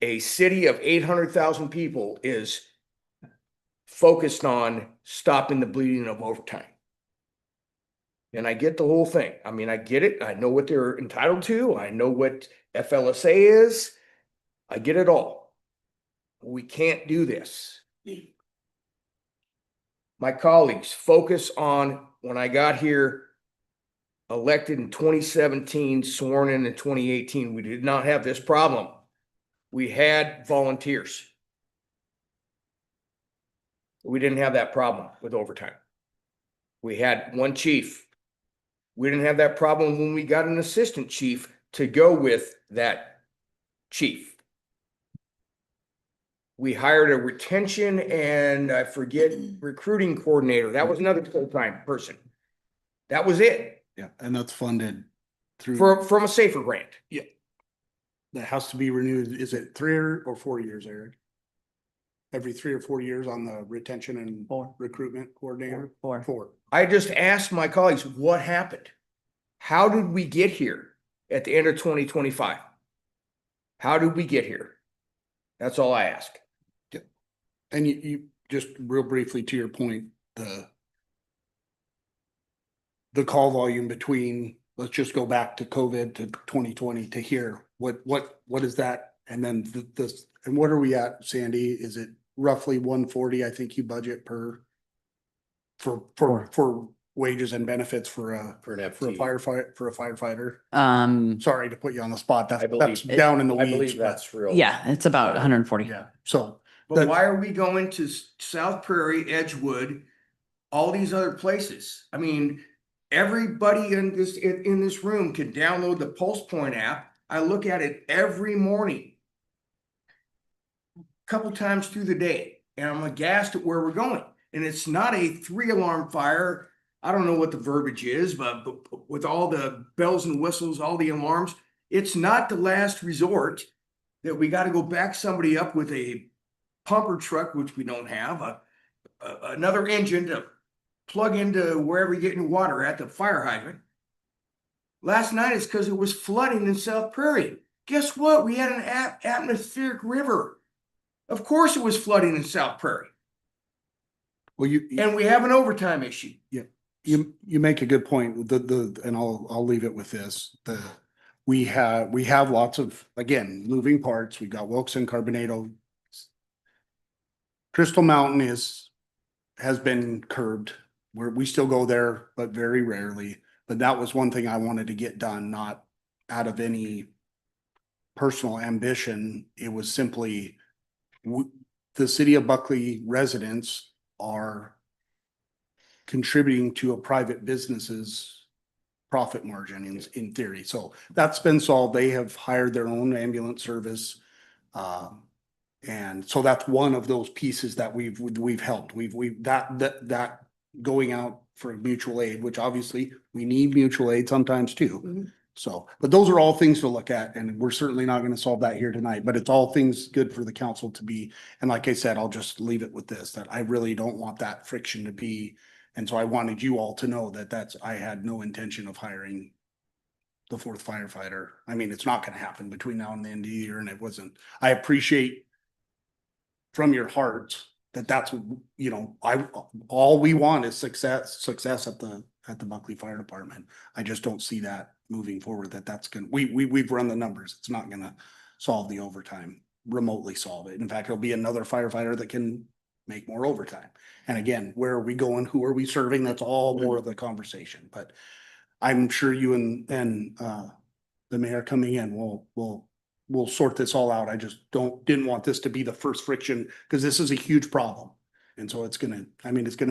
A city of 800,000 people is focused on stopping the bleeding of overtime. And I get the whole thing. I mean, I get it. I know what they're entitled to. I know what FLSA is. I get it all. We can't do this. My colleagues, focus on when I got here, elected in 2017, sworn in 2018, we did not have this problem. We had volunteers. We didn't have that problem with overtime. We had one chief. We didn't have that problem when we got an assistant chief to go with that chief. We hired a retention and I forget recruiting coordinator. That was another full-time person. That was it. Yeah, and that's funded through. From a safer grant. That has to be renewed. Is it 3 or 4 years, Eric? Every 3 or 4 years on the retention and recruitment coordinator? Four. I just asked my colleagues, what happened? How did we get here at the end of 2025? How did we get here? That's all I ask. And you just real briefly to your point, the call volume between, let's just go back to COVID to 2020 to here, what is that? And then this, and what are we at, Sandy? Is it roughly 140? I think you budget for wages and benefits for a firefighter. Sorry to put you on the spot. That's down in the weeds. I believe that's real. Yeah, it's about 140. Yeah, so. But why are we going to South Prairie, Edgewood, all these other places? I mean, everybody in this room can download the Pulse Point app. I look at it every morning, a couple times through the day, and I'm aghast at where we're going. And it's not a 3-alarm fire. I don't know what the verbiage is, but with all the bells and whistles, all the alarms, it's not the last resort that we got to go back somebody up with a pumper truck, which we don't have, another engine to plug into wherever you're getting water at the fire hydrant. Last night it's because it was flooding in South Prairie. Guess what? We had an atmospheric river. Of course it was flooding in South Prairie. Well, and we have an overtime issue. Yeah, you make a good point. And I'll leave it with this. We have lots of, again, moving parts. We've got Wilkes-Barre, Carbonado. Crystal Mountain has been curbed. We still go there, but very rarely. But that was one thing I wanted to get done, not out of any personal ambition. It was simply the city of Buckley residents are contributing to a private business's profit margin in theory. So that's been solved. They have hired their own ambulance service. And so that's one of those pieces that we've helped. That going out for mutual aid, which obviously we need mutual aid sometimes too. So, but those are all things to look at, and we're certainly not going to solve that here tonight, but it's all things good for the council to be. And like I said, I'll just leave it with this, that I really don't want that friction to be. And so I wanted you all to know that I had no intention of hiring the 4th firefighter. I mean, it's not going to happen between now and the end of the year, and it wasn't. I appreciate from your heart that's, all we want is success at the Buckley Fire Department. I just don't see that moving forward, that's gonna, we've run the numbers. It's not gonna solve the overtime, remotely solve it. In fact, it'll be another firefighter that can make more overtime. And again, where are we going? Who are we serving? That's all more of the conversation, but I'm sure you and the mayor coming in we'll sort this all out. I just didn't want this to be the first friction, because this is a huge problem. And so it's gonna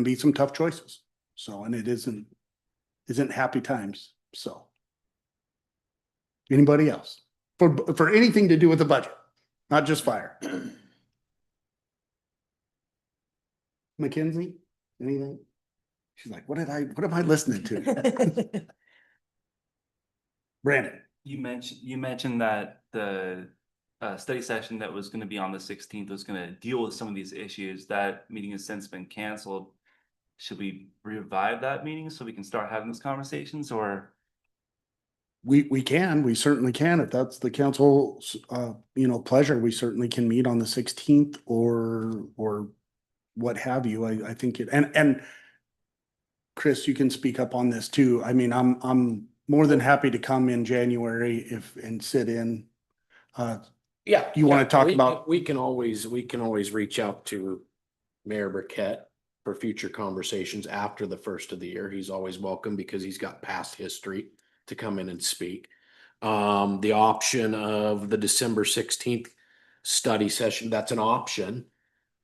be some tough choices. So, and it isn't happy times. So. Anybody else? For anything to do with the budget, not just fire. Mackenzie, anything? She's like, what am I listening to? Brandon. You mentioned that the study session that was gonna be on the 16th was gonna deal with some of these issues. That meeting has since been canceled. Should we revive that meeting so we can start having these conversations, or? We can, we certainly can. If that's the council's, pleasure, we certainly can meet on the 16th or what have you. I think and Chris, you can speak up on this too. I mean, I'm more than happy to come in January and sit in. Yeah. You wanna yeah, talk we- about- We can always reach out to Mayor Burkett for future conversations after the first of the year. He's always welcome because he's got past history to come in and speak. The option of the December 16th study session, that's an option.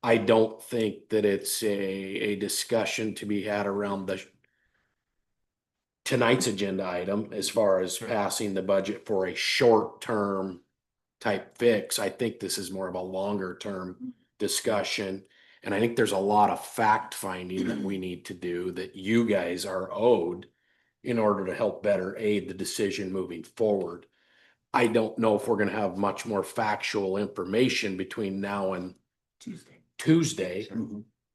I don't think that it's a discussion to be had around tonight's agenda item as far as passing the budget for a short-term type fix. I think this is more of a longer-term discussion. And I think there's a lot of fact finding that we need to do that you guys are owed in order to help better aid the decision moving forward. I don't know if we're gonna have much more factual information between now and Tuesday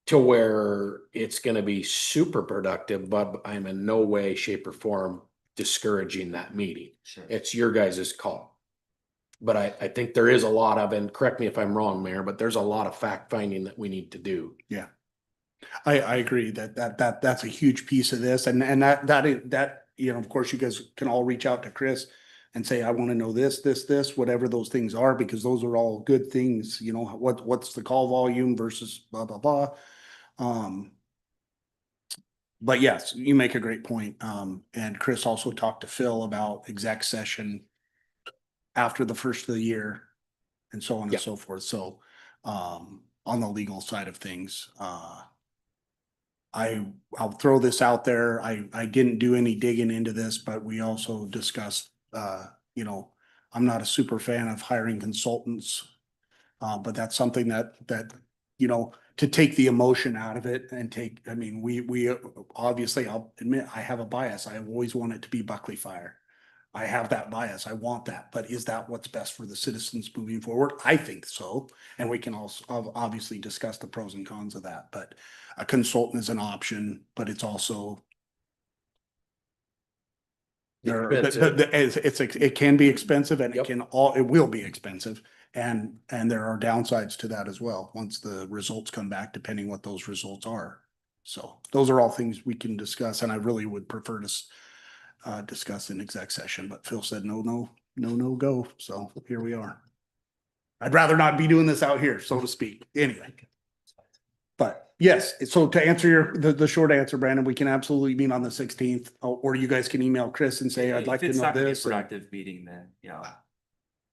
to where it's gonna be super productive, but I'm in no way, shape, or form discouraging that meeting. Sure. It's your guys' call. But I think there is a lot of, and correct me if I'm wrong, Mayor, but there's a lot of fact finding that we need to do. Yeah. I agree that's a huge piece of this and that, of course, you guys can all reach out to Chris and say, I want to know this, whatever those things are, because those are all good things, what's the call volume versus blah, blah, blah. But yes, you make a great point. And Chris also talked to Phil about exec session after the first of the year and so on and Yep. so forth. So, on the legal side of things, I'll throw this out there. I didn't do any digging into this, but we also discussed, I'm not a super fan of hiring consultants. But that's something that, to take the emotion out of it and we obviously, I'll admit, I have a bias. I always want it to be Buckley Fire. I have that bias. I want that, but is that what's best for the citizens moving forward? I think so. And we can also obviously discuss the pros and cons of that, but a consultant is an option, but it's also Expensive. it can be expensive and Yep. it will be expensive. And there are downsides to that as well, once the results come back, depending what those results are. So those are all things we can discuss, and I really would prefer to discuss in exec session, but Phil said, no, go. So here we are. I'd rather not be doing this out here, so to speak, anyway. But yes, so to answer the short answer, Brandon, we can absolutely meet on the 16th, or you guys can email Chris and say, I'd like to If it's know not gonna be a this. productive meeting, then,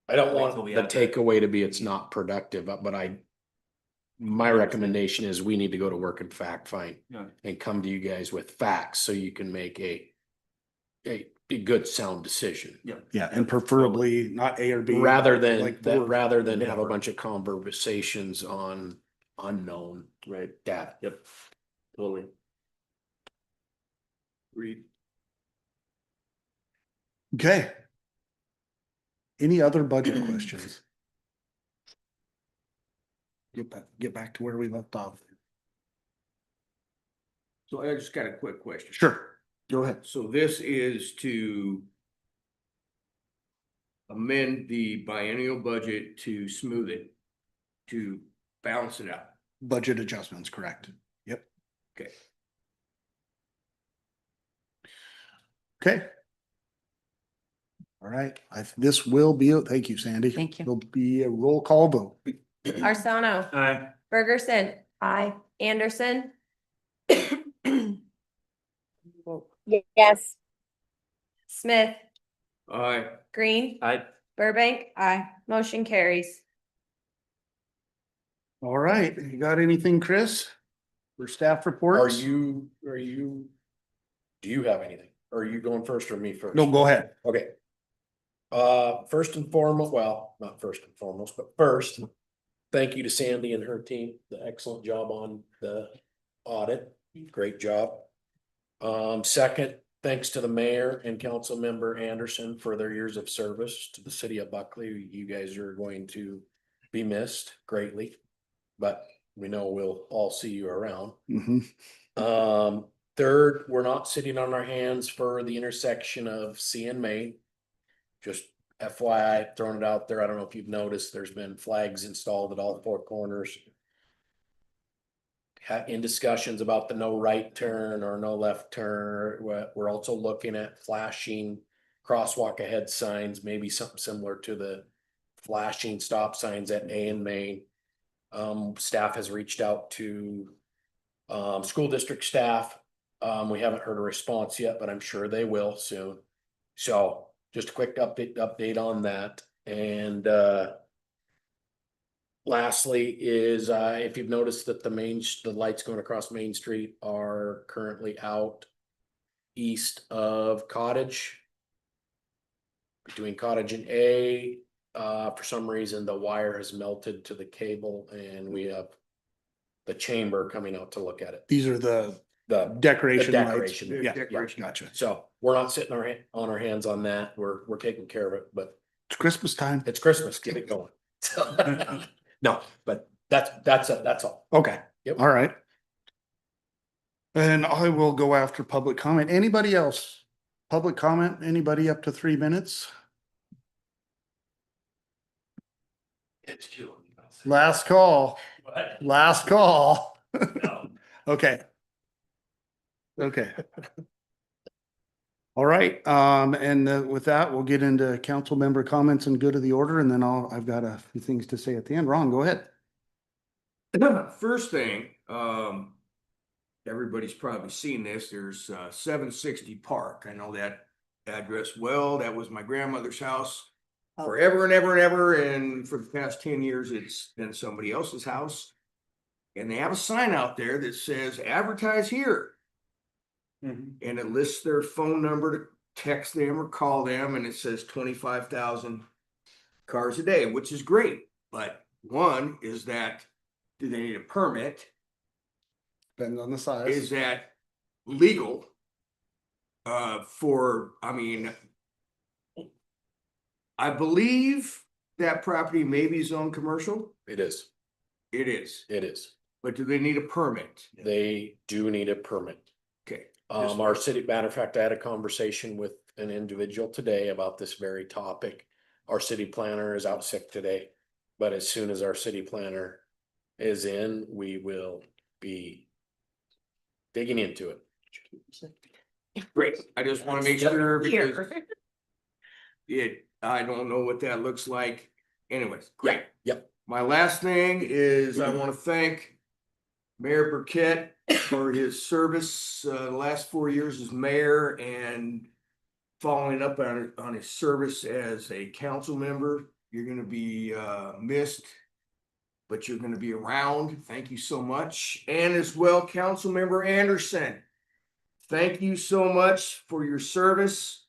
I don't Wait want till we the have the- takeaway to be it's not productive, but my recommendation is we need to go to work and fact find Yeah. and come to you guys with facts so you can make a good sound decision. Yeah, and preferably not A or B. Rather than like that, four. rather than have a Whatever. bunch of conversations on unknown data. Yep, totally. Agreed. Okay. Any other budget questions? Get back to where we left off. So I just got a quick question. Sure, go ahead. So this is to amend the biennial budget to smooth it, to balance it out. Budget adjustments, correct. Yep. Okay. Okay. All right, this will be, thank you, Sandy. Thank you. Will be a roll call vote. Arcano, Aye. Ferguson, Aye. Anderson, Yes. Smith, Aye. Green, I, Burbank. Aye. Motion carries. All right, you got anything, Chris? For staff reports? Do you have anything? Or are you going first or me first? No, go ahead. Okay. First and foremost, well, not first and foremost, but first, thank you to Sandy and her team, the excellent job on the audit. Great job. Second, thanks to the mayor and council member Anderson for their years of service to the city of Buckley. You guys are going to be missed greatly, but we know we'll all see you around. Third, we're not sitting on our hands for the intersection of C and Main. Just FYI, throwing it out there. I don't know if you've noticed, there's been flags installed at all four corners. In discussions about the no right turn or no left turn. We're also looking at flashing crosswalk ahead signs, maybe something similar to the flashing stop signs at A and Main. Staff has reached out to school district staff. We haven't heard a response yet, but I'm sure they will soon. So just a quick update on that. And lastly is if you've noticed that the lights going across Main Street are currently out east of Cottage, between Cottage and A. For some reason, the wire has melted to the cable, and we have the chamber coming out to look at it. These are the The decoration lights. decoration. Yeah, Decoration. gotcha. So we're not sitting on our hands on that. We're taking care of it, but It's Christmas time. it's Christmas. Get it going. So, no, but that's all. Okay, Yep. all right. And I will go after public comment. Anybody else? Public comment, anybody up to 3 minutes? It's you. Last call, What? last call. No. Okay. Okay. All right, and with that, we'll get into council member comments and go to the order, and then I've got a few things to say at the end. Ron, go ahead. First thing, everybody's probably seen this, there's 760 Park, I know that address well, that was my grandmother's house. Forever and ever and ever, and for the past 10 years, it's been somebody else's house. And they have a sign out there that says advertise here. And it lists their phone number to text them or call them, and it says 25,000 cars a day, which is great. But one is that, do they need a permit? Depends on the size. Is that legal? I believe that property may be zoned commercial. It is. It is, It is. but do they need a permit? They do need a permit. Okay. Our city, matter of fact, I had a conversation with an individual today about this very topic. Our city planner is out sick today, but as soon as our city planner is in, we will be digging into it. Great. I just want to make sure because I don't know what that looks like. Anyways, great. Yep. My last thing is I want to thank Mayor Burkett for his service, the last 4 years as mayor and following up on his service as a council member. You're going to be missed, but you're going to be around. Thank you so much. And as well, Council Member Anderson, thank you so much for your service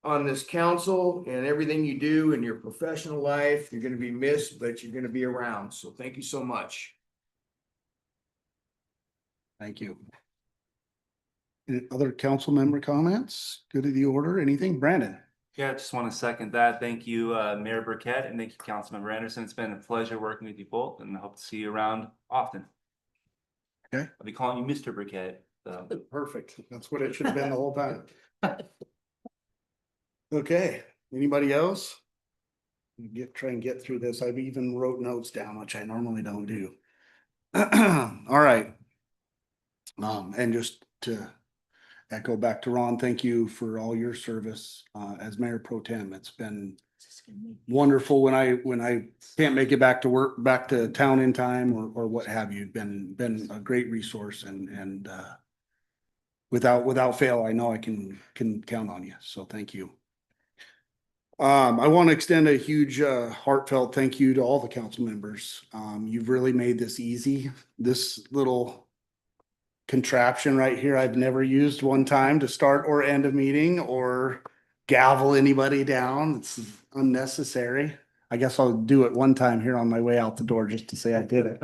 on this council and everything you do in your professional life. You're going to be missed, but you're going to be around. So thank you so much. Thank you. Any other council member comments? Good to the order, anything? Brandon? Yeah, I just want to second that. Thank you, Mayor Burkett, and thank you, Councilmember Anderson. It's been a pleasure working with you both, and I hope to see you around often. Okay. I'll be calling you Mr. Burkett, so. Perfect. That's what it should have been the whole time. Okay, anybody else? Try and get through this. I've even wrote notes down, which I normally don't do. All right. And just to echo back to Ron, thank you for all your service as Mayor Pro Tem. It's been wonderful when I can't make it back to work, back to town in time or what have you. Been a great resource and without fail, I know I can count on you. So thank you. I want to extend a huge heartfelt thank you to all the council members. You've really made this easy. This little contraption right here, I've never used one time to start or end a meeting or gavel anybody down. It's unnecessary. I guess I'll do it one time here on my way out the door just to say I did it.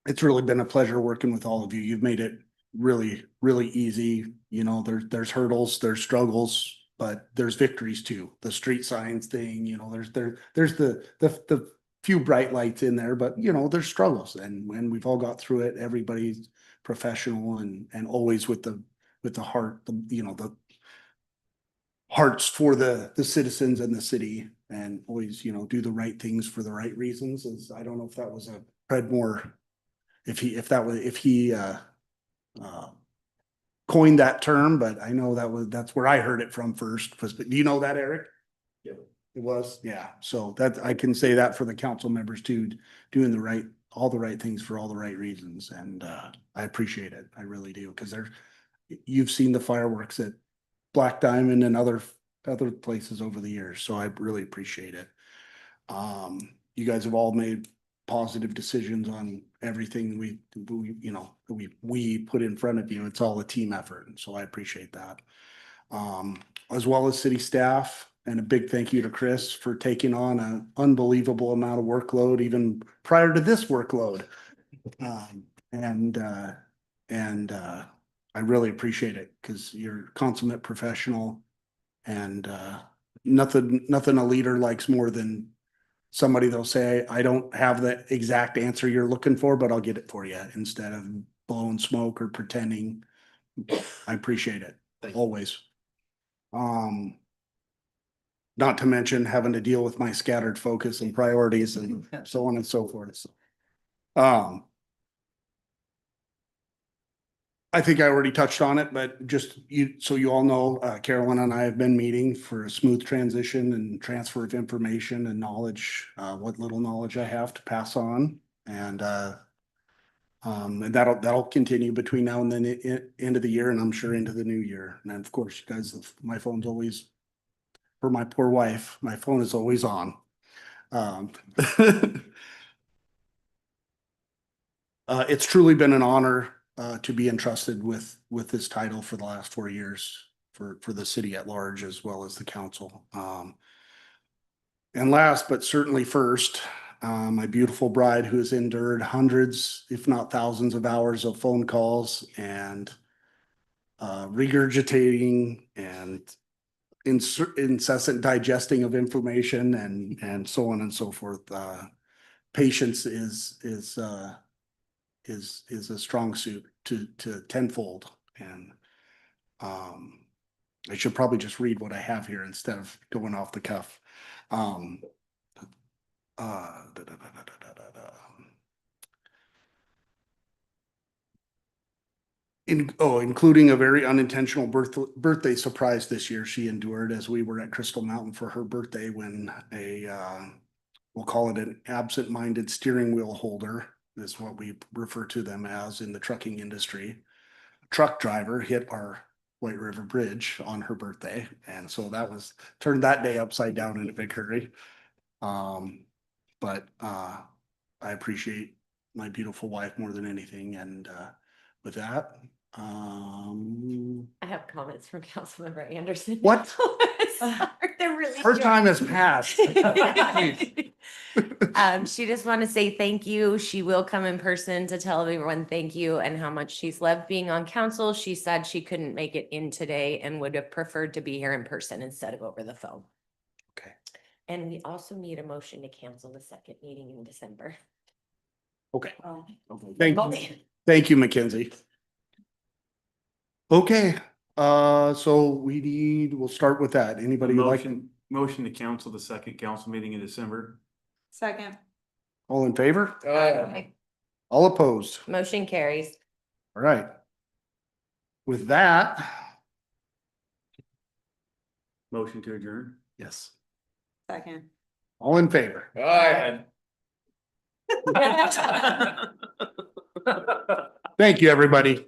It's really been a pleasure working with all of you. You've made it really, really easy. You know, there's hurdles, there's struggles, but there's victories too. The street signs thing, you know, there's the few bright lights in there, but you know, there's struggles, and when we've all got through it, everybody's professional and always with the heart, you know, the hearts for the citizens and the city, and always, you know, do the right things for the right reasons. Is, I don't know if that was a Predmore, if he coined that term, but I know that's where I heard it from first. Do you know that, Eric? Yeah. It was, yeah. So that, I can say that for the council members too, doing all the right things for all the right reasons. And I appreciate it. I really do. Cause you've seen the fireworks at Black Diamond and other places over the years. So I really appreciate it. You guys have all made positive decisions on everything we you know, we put in front of you. It's all a team effort. And so I appreciate that. As well as city staff, and a big thank you to Chris for taking on an unbelievable amount of workload, even prior to this workload. I really appreciate it because you're a consummate professional, and nothing a leader likes more than somebody that'll say, I don't have the exact answer you're looking for, but I'll get it for you, instead of blowing smoke or pretending. I appreciate it always. Not to mention having to deal with my scattered focus and priorities and so on and so forth. I think I already touched on it, but just so you all know, Carolyn and I have been meeting for a smooth transition and transfer of information and knowledge, what little knowledge I have to pass on. And that'll continue between now and then, end of the year, and I'm sure into the new year. And then, of course, you guys, my phone's always, for my poor wife, my phone is always on. It's truly been an honor to be entrusted with this title for the last 4 years for the city at large, as well as the council. And last, but certainly first, my beautiful bride, who has endured hundreds, if not thousands of hours of phone calls and regurgitating and incessant digesting of information and so on and so forth. Patience is a strong suit to tenfold. And I should probably just read what I have here instead of going off the cuff. Including a very unintentional birthday surprise this year she endured as we were at Crystal Mountain for her birthday, when we'll call it an absent-minded steering wheel holder, is what we refer to them as in the trucking industry. A truck driver hit our White River Bridge on her birthday, and so turned that day upside down in a big hurry. But I appreciate my beautiful wife more than anything, and with that, I have comments from Councilmember Anderson. What? Sorry, they're really Her short. time has passed. She just want to say thank you. She will come in person to tell everyone thank you and how much she's loved being on council. She said she couldn't make it in today and would have preferred to be here in person instead of over the phone. Okay. And we also need a motion to cancel the second meeting in December. Okay. Thank Thank you, Mackenzie. Okay, so we'll start with that. Anybody like? Motion to cancel the second council meeting in December. Second. All in favor? Okay. All opposed? Motion carries. All right. With that. Motion to adjourn. Yes. Second. All in favor? Thank you, everybody.